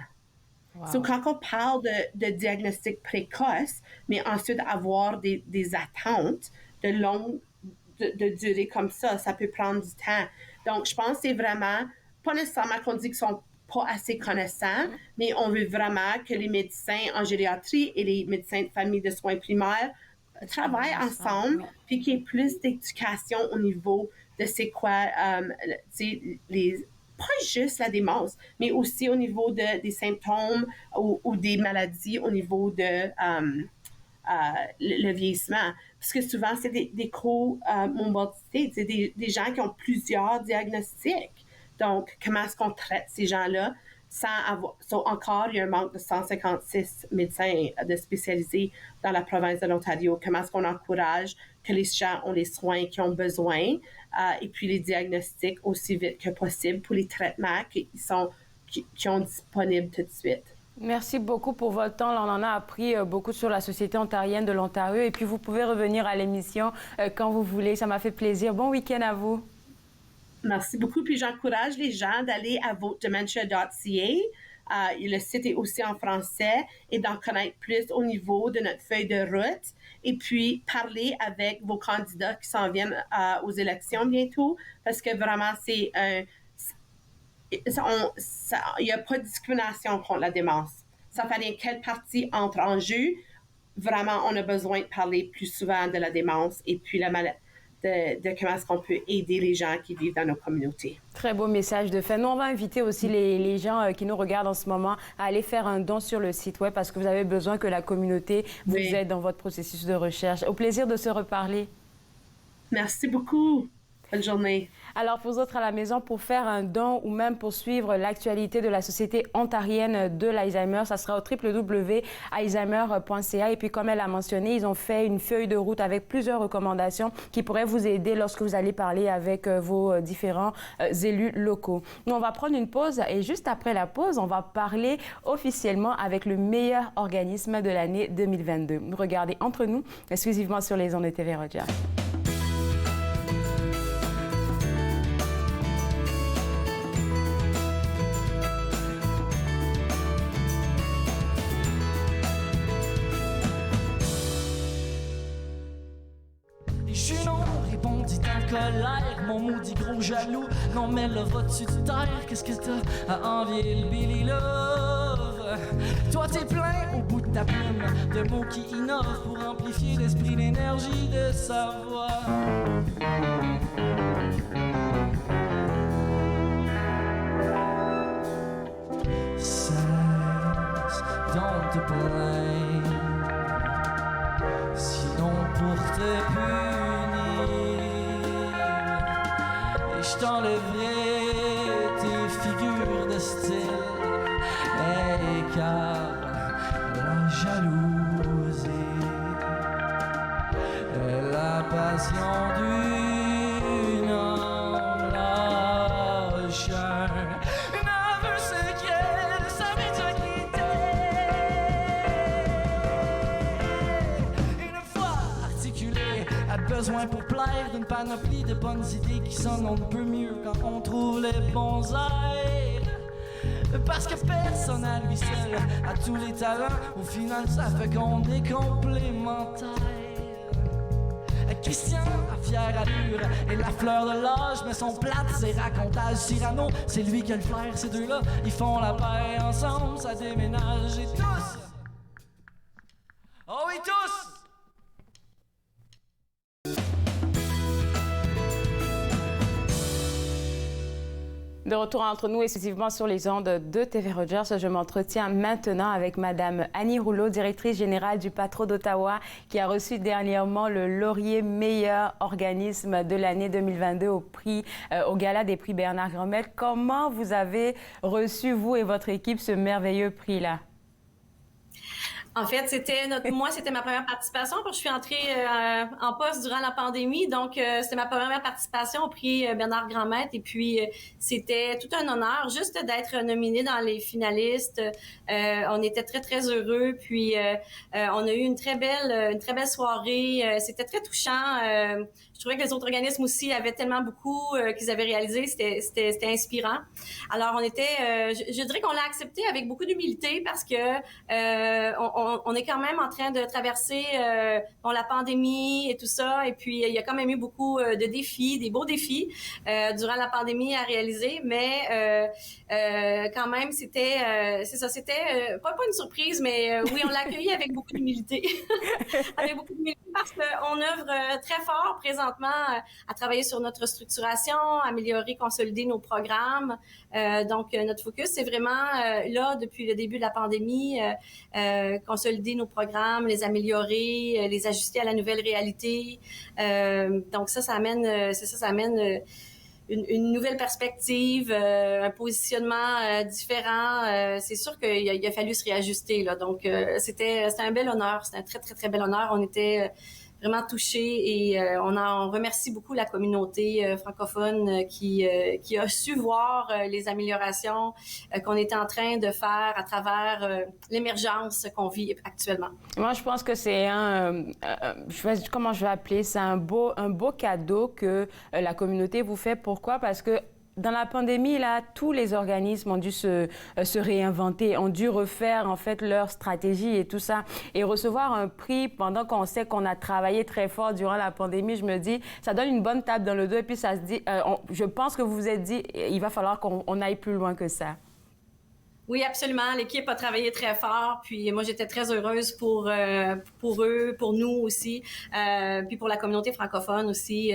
Wow. Quand on parle de diagnostic précoce, mais ensuite avoir des attentes de durée comme ça peut prendre du temps. Donc, je pense que c'est vraiment, pas nécessairement qu'on dit qu'ils sont pas assez connaissants, mais on veut vraiment que les médecins en gériatrie et les médecins de famille de soins primaires travaillent ensemble, puis qu'il y ait plus d'éducation au niveau de c'est quoi, pas juste la démence, mais aussi au niveau des symptômes ou des maladies au niveau de le vieillissement. Parce que souvent, c'est des comorbidités, c'est des gens qui ont plusieurs diagnostics. Donc, comment est-ce qu'on traite ces gens-là sans avoir... encore, il y a un manque de 156 médecins de spécialisés dans la province de l'Ontario. Comment est-ce qu'on encourage que les gens ont les soins qu'ils ont besoin et puis les diagnostics aussi vite que possible pour les traitements qui sont disponibles tout de suite. Merci beaucoup pour votre temps. On en a appris beaucoup sur la Société ontarienne de l'Ontario. Et puis, vous pouvez revenir à l'émission quand vous voulez. Ça m'a fait plaisir. Bon week-end à vous. Merci beaucoup. Puis j'encourage les gens d'aller à votedementia.ca. Le site est aussi en français et d'en connaître plus au niveau de notre feuille de route. Et puis, parler avec vos candidats qui s'en viennent aux élections bientôt, parce que vraiment, il n'y a pas de discrimination contre la démence. Ça fait rien quel parti entre en jeu. Vraiment, on a besoin de parler plus souvent de la démence et puis de comment est-ce qu'on peut aider les gens qui vivent dans nos communautés. Très beau message de fin. Nous, on va inviter aussi les gens qui nous regardent en ce moment à aller faire un don sur le site web parce que vous avez besoin que la communauté vous aide dans votre processus de recherche. Au plaisir de se reparler. Merci beaucoup. Bonne journée. Alors, pour vous autres à la maison, pour faire un don ou même pour suivre l'actualité de la Société ontarienne de l'Alzheimer, ça sera au www.alzheimer.ca. Et puis, comme elle a mentionné, ils ont fait une feuille de route avec plusieurs recommandations qui pourraient vous aider lorsque vous allez parler avec vos différents élus locaux. Nous, on va prendre une pause et juste après la pause, on va parler officiellement avec le meilleur organisme de l'année 2022. Regardez Entre nous, exclusivement sur les ondes de TV Rogers. Colère, mon maudit gros jaloux. Non mais là vas-tu te taire? Qu'est-ce que t'as à envier le Billy Love? Toi t'es plein au bout de ta plume de mots qui innovent pour amplifier l'esprit, l'énergie de sa voix. Cesse donc te plaindre, sinon pour te punir je t'enlèverai tes figures de style, car la jalousie est la passion d'une âme lâche. Un aveu secret, ça m'est quitté. Une fois articulé, a besoin pour plaire d'une panoplie de bonnes idées qui sonnent un peu mieux quand on trouve les bons airs. Parce que personne à lui seul a tous les talents, au final ça fait qu'on est complémentaires. Christian a fière allure et la fleur de l'âge, mais son plate c'est racontage Cyrano, c'est lui qui a le flair, ces deux-là ils font la paix ensemble, ça déménage et tous, oh oui tous. De retour entre nous, exclusivement sur les ondes de TV Rogers, je m'entretiens maintenant avec Madame Annie Rouleau, directrice générale du Patro d'Ottawa, qui a reçu dernièrement le laurier meilleur organisme de l'année 2022 au Gala des prix Bernard Granvelle. Comment vous avez reçu, vous et votre équipe, ce merveilleux prix-là? En fait, c'était ma première participation parce que je suis entrée en poste durant la pandémie. Donc, c'était ma première participation au prix Bernard Grandmaître. Et puis, c'était tout un honneur juste d'être nominée dans les finalistes. On était très, très heureux. Puis, on a eu une très belle soirée. C'était très touchant. Je trouvais que les autres organismes aussi avaient tellement beaucoup qu'ils avaient réalisé. C'était inspirant. Alors, je dirais qu'on l'a accepté avec beaucoup d'humilité parce que on est quand même en train de traverser la pandémie et tout ça. Et puis, il y a quand même eu beaucoup de défis, des beaux défis durant la pandémie à réaliser. Mais quand même, c'était pas une surprise, mais oui, on l'a accueilli avec beaucoup d'humilité. Avec beaucoup d'humilité parce qu'on œuvre très fort présentement à travailler sur notre structuration, améliorer, consolider nos programmes. Donc, notre focus, c'est vraiment là, depuis le début de la pandémie, consolider nos programmes, les améliorer, les ajuster à la nouvelle réalité. Donc, ça amène une nouvelle perspective, un positionnement différent. C'est sûr qu'il a fallu se réajuster, là. Donc, c'était un bel honneur. C'était un très, très, très bel honneur. On était vraiment touchés et on remercie beaucoup la communauté francophone qui a su voir les améliorations qu'on est en train de faire à travers l'émergence qu'on vit actuellement. Moi, je pense que c'est comment je vais appeler ça, un beau cadeau que la communauté vous fait. Pourquoi? Parce que dans la pandémie, là, tous les organismes ont dû se réinventer, ont dû refaire en fait leur stratégie et tout ça. Et recevoir un prix pendant qu'on sait qu'on a travaillé très fort durant la pandémie, je me dis, ça donne une bonne tape dans le dos. Et puis ça se dit, je pense que vous vous êtes dit, il va falloir qu'on aille plus loin que ça. Oui, absolument. L'équipe a travaillé très fort. Puis moi, j'étais très heureuse pour eux, pour nous aussi, puis pour la communauté francophone aussi,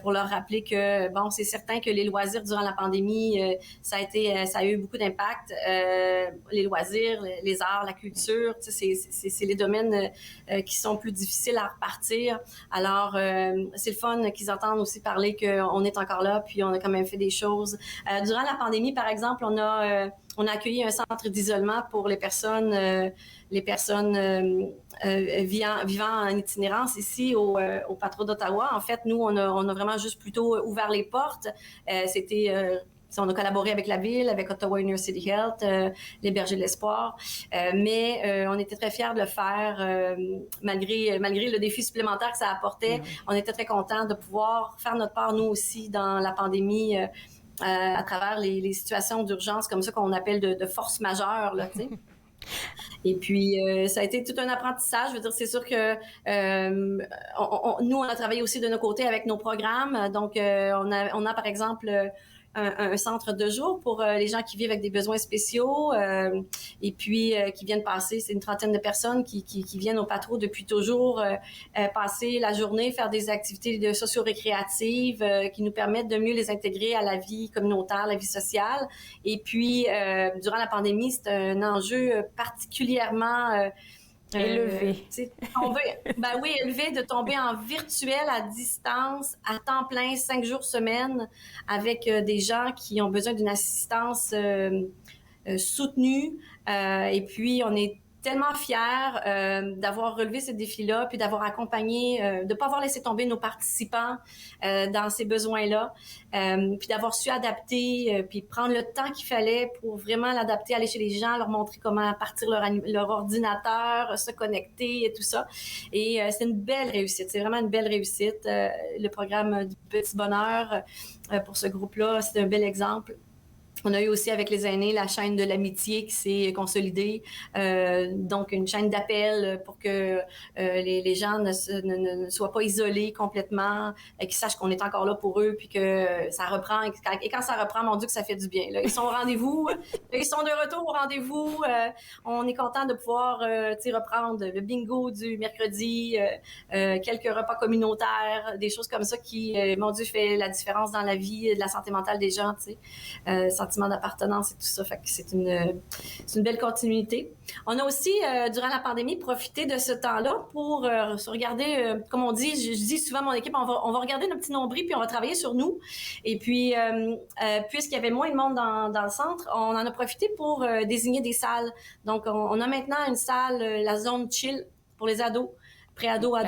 pour leur rappeler que, bon, c'est certain que les loisirs durant la pandémie, ça a eu beaucoup d'impact. Les loisirs, les arts, la culture, c'est les domaines qui sont plus difficiles à repartir. Alors, c'est le fun qu'ils entendent aussi parler qu'on est encore là, puis on a quand même fait des choses. Durant la pandémie, par exemple, on a accueilli un centre d'isolement pour les personnes vivant en itinérance ici au Patro d'Ottawa. En fait, nous, on a vraiment juste plutôt ouvert les portes. On a collaboré avec la ville, avec Ottawa University Health, les Bergers de l'Espoir, mais on était très fiers de le faire malgré le défi supplémentaire que ça apportait. On était très contents de pouvoir faire notre part, nous aussi, dans la pandémie, à travers les situations d'urgence comme ça qu'on appelle de force majeure, là, tu sais. Et puis, ça a été tout un apprentissage. Je veux dire, c'est sûr que nous, on a travaillé aussi de nos côtés avec nos programmes. Donc, on a par exemple un centre de jour pour les gens qui vivent avec des besoins spéciaux et puis qui viennent passer, c'est une trentaine de personnes qui viennent au Patro depuis toujours passer la journée, faire des activités socio-récréatives qui nous permettent de mieux les intégrer à la vie communautaire, la vie sociale. Et puis, durant la pandémie, c'est un enjeu particulièrement élevé. Élevé de tomber en virtuel à distance, à temps plein, 5 jours semaine, avec des gens qui ont besoin d'une assistance soutenue. Et puis, on est tellement fiers d'avoir relevé ce défi-là, puis d'avoir accompagné, de ne pas avoir laissé tomber nos participants dans ces besoins-là, puis d'avoir su adapter, puis prendre le temps qu'il fallait pour vraiment l'adapter, aller chez les gens, leur montrer comment partir leur ordinateur, se connecter et tout ça. Et c'est une belle réussite, c'est vraiment une belle réussite. Le programme du Petit Bonheur pour ce groupe-là, c'est un bel exemple. On a eu aussi avec les aînés la chaîne de l'amitié qui s'est consolidée, donc une chaîne d'appel pour que les gens ne soient pas isolés complètement, qu'ils sachent qu'on est encore là pour eux, puis que ça reprend. Et quand ça reprend, mon Dieu, que ça fait du bien. Là. Ils sont au rendez-vous, ils sont de retour au rendez-vous. On est content de pouvoir reprendre le bingo du mercredi, quelques repas communautaires, des choses comme ça qui, mon Dieu, fait la différence dans la vie, de la santé mentale des gens, tu sais. Sentiment d'appartenance et tout ça. Fait que c'est une belle continuité. On a aussi, durant la pandémie, profité de ce temps-là pour se regarder, comme on dit, je dis souvent à mon équipe, on va regarder nos petits nombrils puis on va travailler sur nous. Et puis, puisqu'il y avait moins de monde dans le centre, on en a profité pour désigner des salles. Donc, on a maintenant une salle, la zone chill pour les ados. Pré-ados,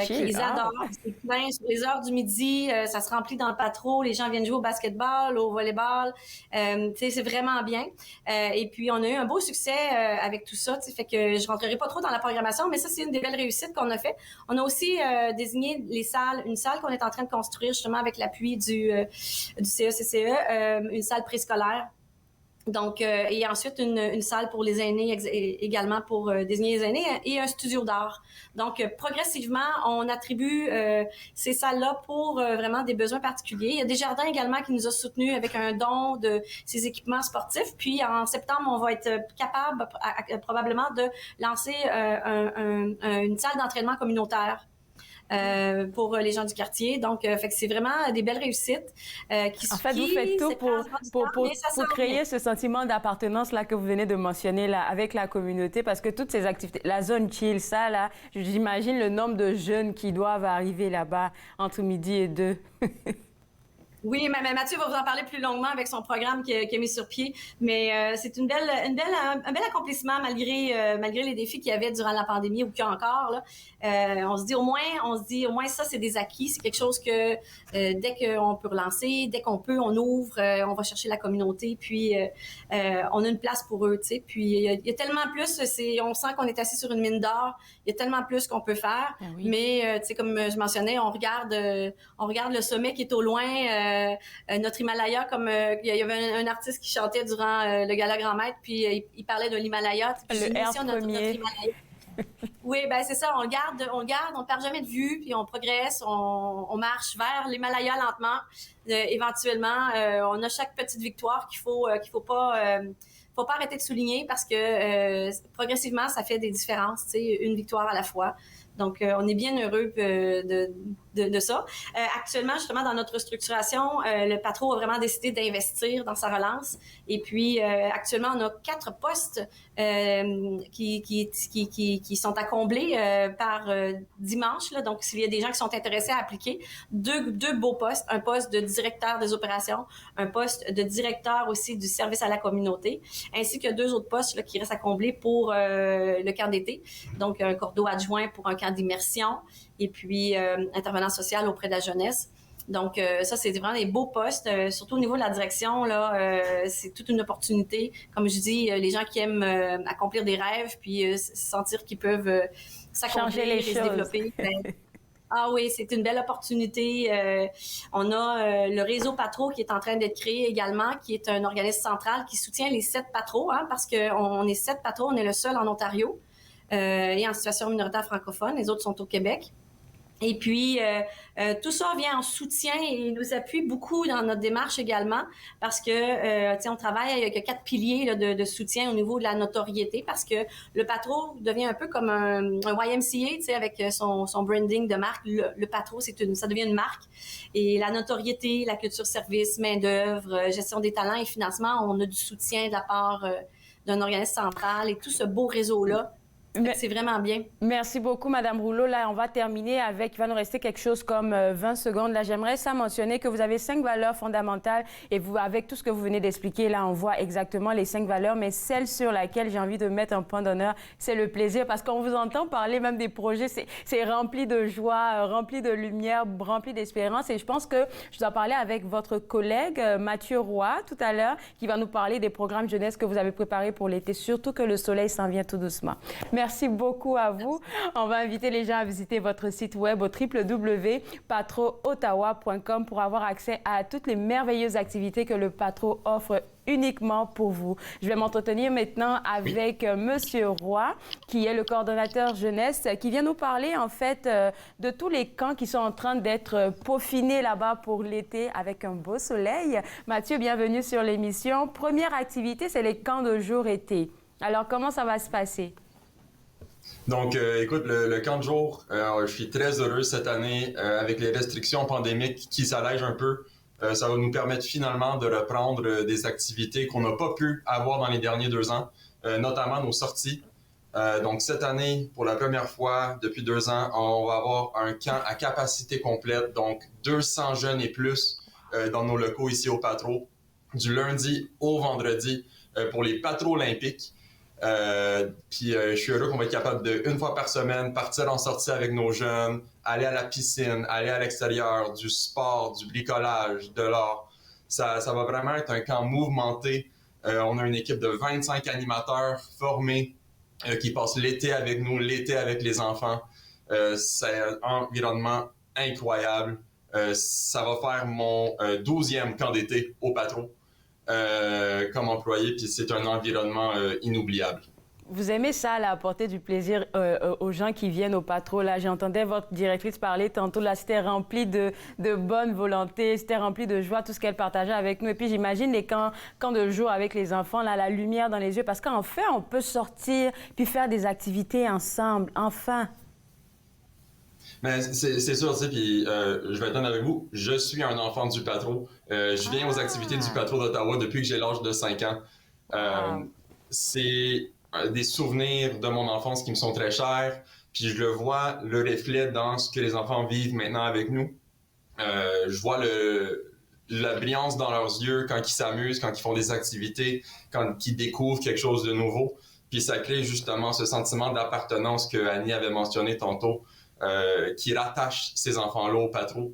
qui les adorent. C'est plein sur les heures du midi, ça se remplit dans le Patro, les gens viennent jouer au basketball, au volleyball, c'est vraiment bien. Et puis, on a eu un beau succès avec tout ça, fait que je rentrerai pas trop dans la programmation, mais ça, c'est une des belles réussites qu'on a fait. On a aussi désigné une salle qu'on est en train de construire justement avec l'appui du CECCE, une salle préscolaire. Donc, et ensuite une salle pour les aînés également pour désigner les aînés et un studio d'art. Donc, progressivement, on attribue ces salles-là pour vraiment des besoins particuliers. Il y a Desjardins également qui nous a soutenus avec un don de ces équipements sportifs. Puis, en septembre, on va être capable probablement de lancer une salle d'entraînement communautaire. Pour les gens du quartier. Donc, fait que c'est vraiment des belles réussites. En fait, vous faites tout pour créer ce sentiment d'appartenance là que vous venez de mentionner là, avec la communauté, parce que toutes ces activités, la zone chill, ça là, j'imagine le nombre de jeunes qui doivent arriver là-bas entre midi et 2. Oui, mais Mathieu va vous en parler plus longuement avec son programme qu'il a mis sur pied. Mais c'est un bel accomplissement malgré les défis qu'il y avait durant la pandémie ou qu'il y a encore. Là. On se dit au moins ça, c'est des acquis. C'est quelque chose que dès qu'on peut relancer, dès qu'on peut, on ouvre, on va chercher la communauté, puis on a une place pour eux. Tu sais. Puis il y a tellement plus. On sent qu'on est assis sur une mine d'or. Il y a tellement plus qu'on peut faire. Ah oui. Mais tu sais, comme je mentionnais, on regarde le sommet qui est au loin. Notre Himalaya, comme il y avait un artiste qui chantait durant le Gala Grand Maître, puis il parlait de l'Himalaya. Le R premier. Oui, ben c'est ça, on le garde, on perd jamais de vue, puis on progresse, on marche vers l'Himalaya lentement. Éventuellement, on a chaque petite victoire qu'il faut pas arrêter de souligner parce que progressivement, ça fait des différences, tu sais, une victoire à la fois. Donc, on est bien heureux de ça. Actuellement, justement, dans notre structuration, le patron a vraiment décidé d'investir dans sa relance. Et puis, actuellement, on a 4 postes qui sont à combler par dimanche. Là. Donc, s'il y a des gens qui sont intéressés à appliquer, deux beaux postes. Un poste de directeur des opérations, un poste de directeur aussi du service à la communauté, ainsi que 2 autres postes là, qui restent à combler pour le camp d'été. Donc, un cordeau adjoint pour un camp d'immersion et puis intervenant social auprès de la jeunesse. Donc, ça, c'est vraiment des beaux postes, surtout au niveau de la direction, là, c'est toute une opportunité. Comme je dis, les gens qui aiment accomplir des rêves puis sentir qu'ils peuvent s'accomplir et se développer. Ah oui, c'est une belle opportunité. On a le réseau Patro qui est en train d'être créé également, qui est un organisme central qui soutient les 7 Patros, hein, parce qu'on est 7 Patros, on est le seul en Ontario et en situation minoritaire francophone. Les autres sont au Québec. Et puis, tout ça vient en soutien et nous appuie beaucoup dans notre démarche également parce que, on travaille avec 4 piliers là, de soutien au niveau de la notoriété parce que le Patro devient un peu comme un YMCA, avec son branding de marque. Le Patro, ça devient une marque. Et la notoriété, la culture service, main-d'œuvre, gestion des talents et financement, on a du soutien de la part d'un organisme central et tout ce beau réseau-là. C'est vraiment bien. Merci beaucoup, Madame Rouleau. Là, on va terminer avec, il va nous rester quelque chose comme 20 secondes. Là, j'aimerais ça mentionner que vous avez 5 valeurs fondamentales et vous, avec tout ce que vous venez d'expliquer, là, on voit exactement les 5 valeurs, mais celle sur laquelle j'ai envie de mettre un point d'honneur, c'est le plaisir parce qu'on vous entend parler même des projets, c'est rempli de joie, rempli de lumière, rempli d'espérance et je pense que je dois parler avec votre collègue Mathieu Roy tout à l'heure qui va nous parler des programmes jeunesse que vous avez préparés pour l'été, surtout que le soleil s'en vient tout doucement. Merci beaucoup à vous. On va inviter les gens à visiter votre site web au www.patroottawa.com pour avoir accès à toutes les merveilleuses activités que le Patro offre uniquement pour vous. Je vais m'entretenir maintenant avec Monsieur Roy, qui est le coordonnateur jeunesse, qui vient nous parler en fait de tous les camps qui sont en train d'être peaufinés là-bas pour l'été avec un beau soleil. Mathieu, bienvenue sur l'émission. Première activité, c'est les camps de jour été. Alors, comment ça va se passer? Donc, écoute, le camp de jour, je suis très heureux cette année avec les restrictions pandémiques qui s'allègent un peu. Ça va nous permettre finalement de reprendre des activités qu'on n'a pas pu avoir dans les derniers 2 ans, notamment nos sorties. Donc, cette année, pour la première fois depuis 2 ans, on va avoir un camp à capacité complète, donc 200 jeunes et plus dans nos locaux ici au Patro, du lundi au vendredi pour les Patros olympiques. Puis je suis heureux qu'on va être capable de, 1 fois par semaine, partir en sortie avec nos jeunes, aller à la piscine, aller à l'extérieur, du sport, du bricolage, de l'art. Ça va vraiment être un camp mouvementé. On a une équipe de 25 animateurs formés qui passent l'été avec nous, l'été avec les enfants. C'est un environnement incroyable. Ça va faire mon 12e camp d'été au Patro. Comme employé, puis c'est un environnement inoubliable. Vous aimez ça, là, apporter du plaisir aux gens qui viennent au Patro. Là, j'entendais votre directrice parler tantôt. Là, c'était rempli de bonne volonté, c'était rempli de joie, tout ce qu'elle partageait avec nous. Et puis, j'imagine les camps de jour avec les enfants, là, la lumière dans les yeux. Parce qu'en fait, on peut sortir puis faire des activités ensemble, enfin. Mais c'est sûr, tu sais, puis je vais être honnête avec vous, je suis un enfant du Patro. Je viens aux activités du Patro d'Ottawa depuis que j'ai l'âge de 5 ans. C'est des souvenirs de mon enfance qui me sont très chers, puis je le vois, le reflet dans ce que les enfants vivent maintenant avec nous. Je vois la brillance dans leurs yeux quand ils s'amusent, quand ils font des activités, quand ils découvrent quelque chose de nouveau. Puis ça crée justement ce sentiment d'appartenance que Annie avait mentionné tantôt, qui rattache ces enfants-là au patro.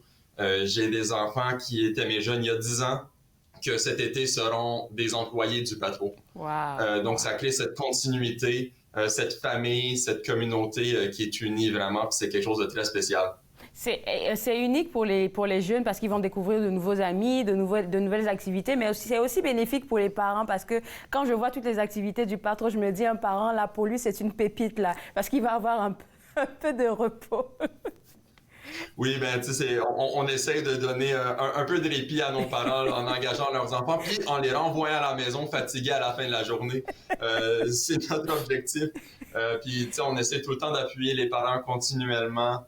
J'ai des enfants qui étaient mes jeunes il y a 10 ans, que cet été seront des employés du patro. Wow. Donc ça crée cette continuité, cette famille, cette communauté qui est unie vraiment, puis c'est quelque chose de très spécial. C'est unique pour les jeunes parce qu'ils vont découvrir de nouveaux amis, de nouvelles activités, mais c'est aussi bénéfique pour les parents parce que quand je vois toutes les activités du patron, je me dis un parent, là, pour lui, c'est une pépite, là, parce qu'il va avoir un peu de repos. Oui, ben tu sais, on essaie de donner un peu de répit à nos parents là, en engageant leurs enfants, puis en les renvoyant à la maison fatigués à la fin de la journée. C'est notre objectif. Puis tu sais, on essaie tout le temps d'appuyer les parents continuellement,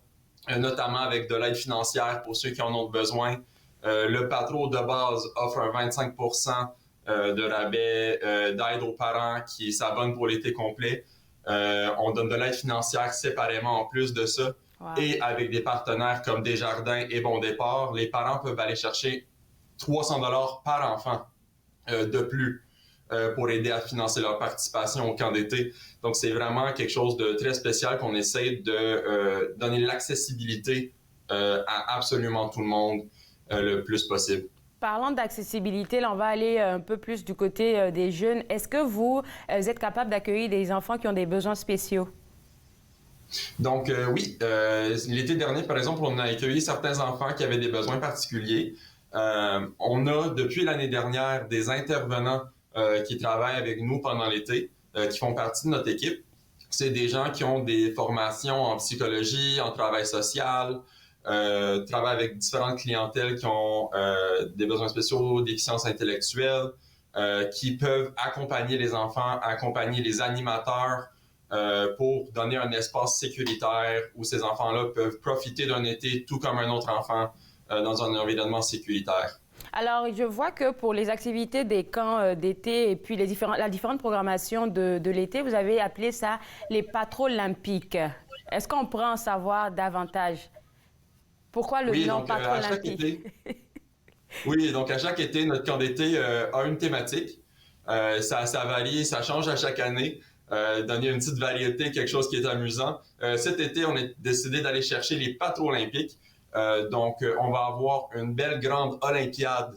notamment avec de l'aide financière pour ceux qui en ont besoin. Le patron de base offre un 25% de rabais d'aide aux parents qui s'abonnent pour l'été complet. On donne de l'aide financière séparément en plus de ça. Wow. Et avec des partenaires comme Desjardins et Bon Départ, les parents peuvent aller chercher 300 $ par enfant de plus pour aider à financer leur participation au camp d'été. Donc, c'est vraiment quelque chose de très spécial qu'on essaie de donner l'accessibilité à absolument tout le monde le plus possible. Parlant d'accessibilité, là, on va aller un peu plus du côté des jeunes. Est-ce que vous êtes capable d'accueillir des enfants qui ont des besoins spéciaux? Donc, oui, l'été dernier, par exemple, on a accueilli certains enfants qui avaient des besoins particuliers. On a, depuis l'année dernière, des intervenants qui travaillent avec nous pendant l'été, qui font partie de notre équipe. C'est des gens qui ont des formations en psychologie, en travail social, travaillent avec différentes clientèles qui ont des besoins spéciaux, déficiences intellectuelles, qui peuvent accompagner les enfants, accompagner les animateurs, pour donner un espace sécuritaire où ces enfants-là peuvent profiter d'un été tout comme un autre enfant dans un environnement sécuritaire. Alors, je vois que pour les activités des camps d'été et puis la différente programmation de l'été, vous avez appelé ça les patrolympiques. Est-ce qu'on pourrait en savoir davantage? Pourquoi le nom patrolympique? Oui, donc à chaque été, notre camp d'été a une thématique. Ça varie, ça change à chaque année. Donner une petite variété, quelque chose qui est amusant. Cet été, on a décidé d'aller chercher les patrolympiques. Donc, on va avoir une belle grande olympiade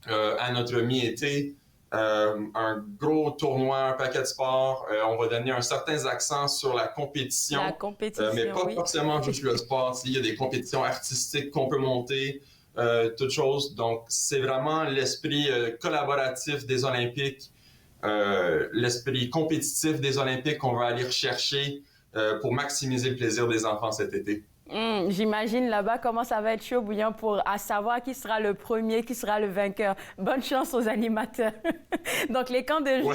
à notre mi-été, un gros tournoi, un paquet de sports. On va donner un certain accent sur la compétition. La compétition, mais pas forcément juste le sport. Il y a des compétitions artistiques qu'on peut monter, toutes choses. Donc, c'est vraiment l'esprit collaboratif des Olympiques, l'esprit compétitif des Olympiques qu'on va aller rechercher pour maximiser le plaisir des enfants cet été. J'imagine là-bas comment ça va être chaud bouillant à savoir qui sera le premier, qui sera le vainqueur. Bonne chance aux animateurs. Donc, les camps de jour...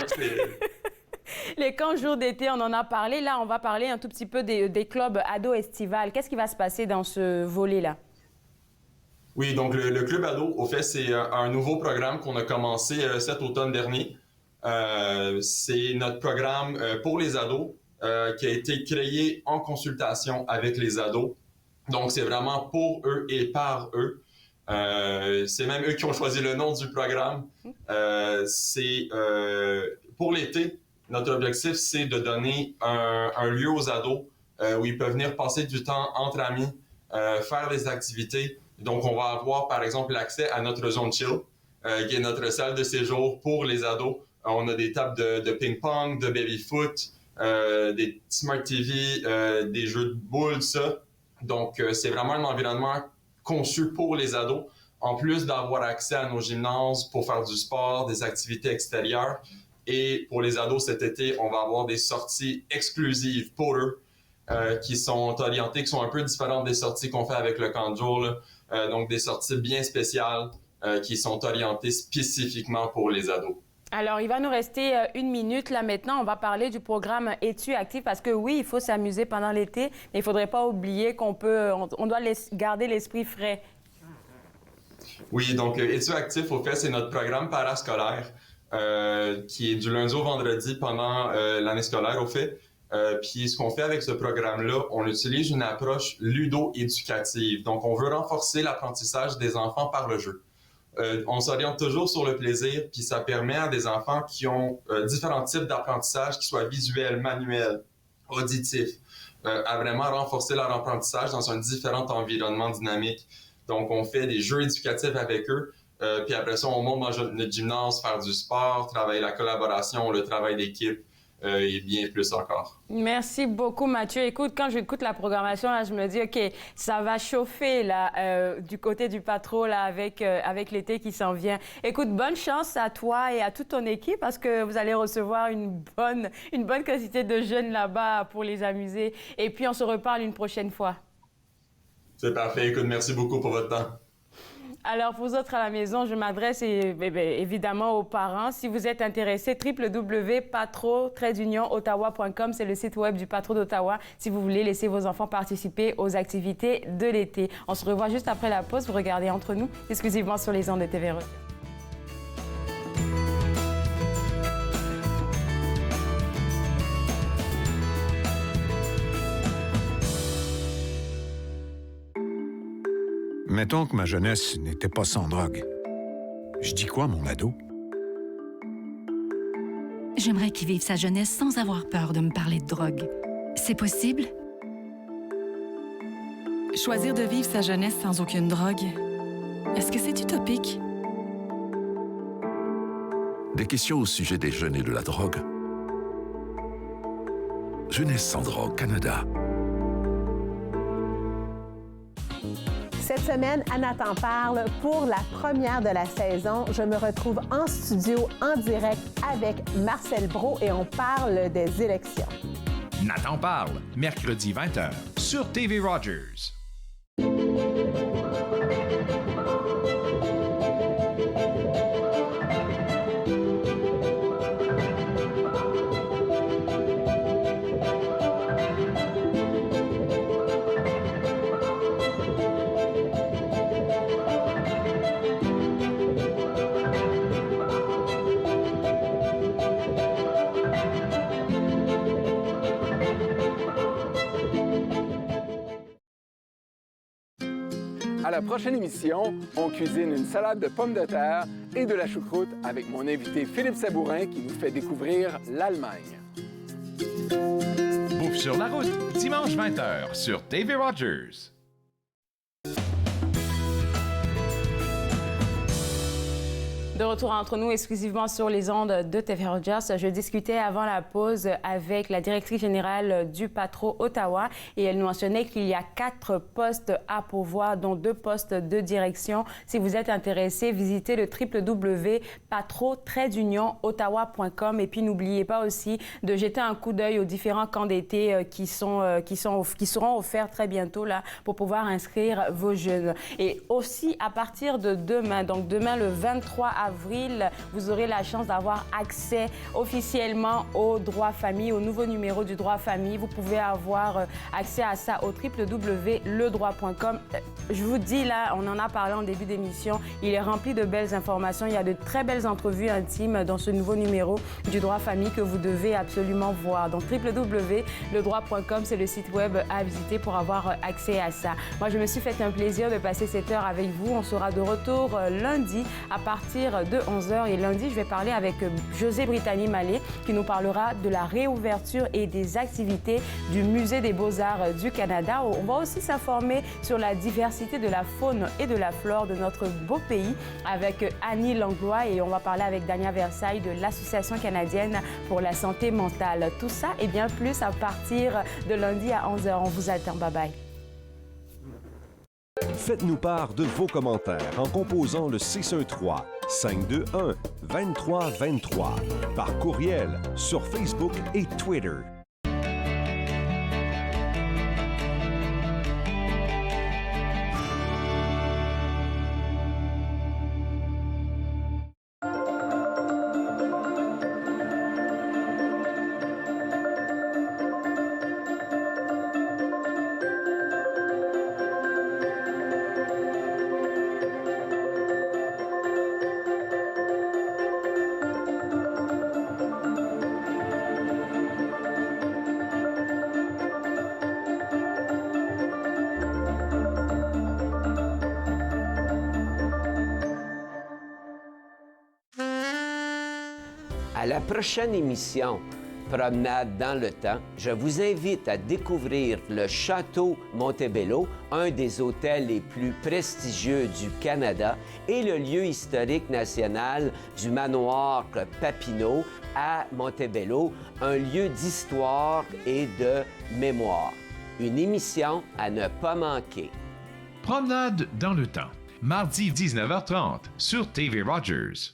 Les camps jour d'été, on en a parlé. Là, on va parler un tout petit peu des clubs ados estivales. Qu'est-ce qui va se passer dans ce volet-là? Oui, donc le Club ado, au fait, c'est un nouveau programme qu'on a commencé cet automne dernier. C'est notre programme pour les ados qui a été créé en consultation avec les ados. Donc, c'est vraiment pour eux et par eux. C'est même eux qui ont choisi le nom du programme. Pour l'été, notre objectif, c'est de donner un lieu aux ados où ils peuvent venir passer du temps entre amis, faire des activités. Donc, on va avoir, par exemple, l'accès à notre zone chill, qui est notre salle de séjour pour les ados. On a des tables de ping-pong, de baby-foot, des Smart TV, des jeux de boules, ça. Donc, c'est vraiment un environnement conçu pour les ados, en plus d'avoir accès à nos gymnases pour faire du sport, des activités extérieures. Et pour les ados, cet été, on va avoir des sorties exclusives pour eux, qui sont orientées, qui sont un peu différentes des sorties qu'on fait avec le camp de jour, là. Donc, des sorties bien spéciales qui sont orientées spécifiquement pour les ados. Alors, il va nous rester 1 minute. Là, maintenant, on va parler du programme Études actives parce que oui, il faut s'amuser pendant l'été, mais il ne faudrait pas oublier qu'on doit garder l'esprit frais. Oui, donc Études actives, au fait, c'est notre programme parascolaire qui est du lundi au vendredi pendant l'année scolaire, au fait. Puis ce qu'on fait avec ce programme-là, on utilise une approche ludo-éducative. Donc, on veut renforcer l'apprentissage des enfants par le jeu. On s'oriente toujours sur le plaisir, puis ça permet à des enfants qui ont différents types d'apprentissage, qu'ils soient visuels, manuels, auditifs, à vraiment renforcer leur apprentissage dans un différent environnement dynamique. Donc, on fait des jeux éducatifs avec eux, puis après ça, on monte dans notre gymnase, faire du sport, travailler la collaboration, le travail d'équipe, et bien plus encore. Merci beaucoup, Mathieu. Écoute, quand j'écoute la programmation, là, je me dis, OK, ça va chauffer là, du côté du Patro là, avec l'été qui s'en vient. Écoute, bonne chance à toi et à toute ton équipe parce que vous allez recevoir une bonne quantité de jeunes là-bas pour les amuser. Et puis, on se reparle une prochaine fois. C'est parfait. Écoute, merci beaucoup pour votre temps. Alors, pour vous autres à la maison, je m'adresse évidemment aux parents. Si vous êtes intéressés, www.patro-ottawa.com, c'est le site web du Patro d'Ottawa, si vous voulez laisser vos enfants participer aux activités de l'été. On se revoit juste après la pause. Vous regardez Entre nous, exclusivement sur les ondes de TV Rogers. Mettons que ma jeunesse n'était pas sans drogue. Je dis quoi, mon ado? J'aimerais qu'il vive sa jeunesse sans avoir peur de me parler de drogue. C'est possible? Choisir de vivre sa jeunesse sans aucune drogue, est-ce que c'est utopique? Des questions au sujet des jeunes et de la drogue. Jeunesse sans drogue, Canada. Cette semaine, Anna t'en parle. Pour la première de la saison, je me retrouve en studio, en direct avec Marcel Brault et on parle des élections. Nathan parle, mercredi 20h, sur TV Rogers. À la prochaine émission, on cuisine une salade de pommes de terre et de la choucroute avec mon invité Philippe Sabourin qui nous fait découvrir l'Allemagne. Bouffe sur la route, dimanche 20h sur TV Rogers. De retour entre nous exclusivement sur les ondes de TV Rogers. Je discutais avant la pause avec la directrice générale du Patro Ottawa et elle nous mentionnait qu'il y a 4 postes à pourvoir, dont 2 postes de direction. Si vous êtes intéressé, visitez le www.patro-ottawa.com et puis n'oubliez pas aussi de jeter un coup d'œil aux différents camps d'été qui seront offerts très bientôt là pour pouvoir inscrire vos jeunes. Et aussi à partir de demain, donc demain le 23 avril, vous aurez la chance d'avoir accès officiellement au droit famille, au nouveau numéro du droit famille. Vous pouvez avoir accès à ça au www.ledroit.com. Je vous dis là, on en a parlé en début d'émission, il est rempli de belles informations. Il y a de très belles entrevues intimes dans ce nouveau numéro du droit famille que vous devez absolument voir. Donc www.ledroit.com, c'est le site web à visiter pour avoir accès à ça. Moi, je me suis fait un plaisir de passer cette heure avec vous. On sera de retour lundi à partir de 11h. Et lundi, je vais parler avec José Brittany-Mallet qui nous parlera de la réouverture et des activités du Musée des Beaux-Arts du Canada. On va aussi s'informer sur la diversité de la faune et de la flore de notre beau pays avec Annie Langlois et on va parler avec Dania Versailles de l'Association canadienne pour la santé mentale. Tout ça et bien plus à partir de lundi à 11h. On vous attend. Bye bye. Faites-nous part de vos commentaires en composant le 613-521-2323 par courriel sur Facebook et Twitter. À la prochaine émission, Promenade dans le temps, je vous invite à découvrir le Château Montebello, un des hôtels les plus prestigieux du Canada, et le lieu historique national du manoir Papineau à Montebello, un lieu d'histoire et de mémoire. Une émission à ne pas manquer. Promenade dans le temps, mardi 19h30 sur TV Rogers.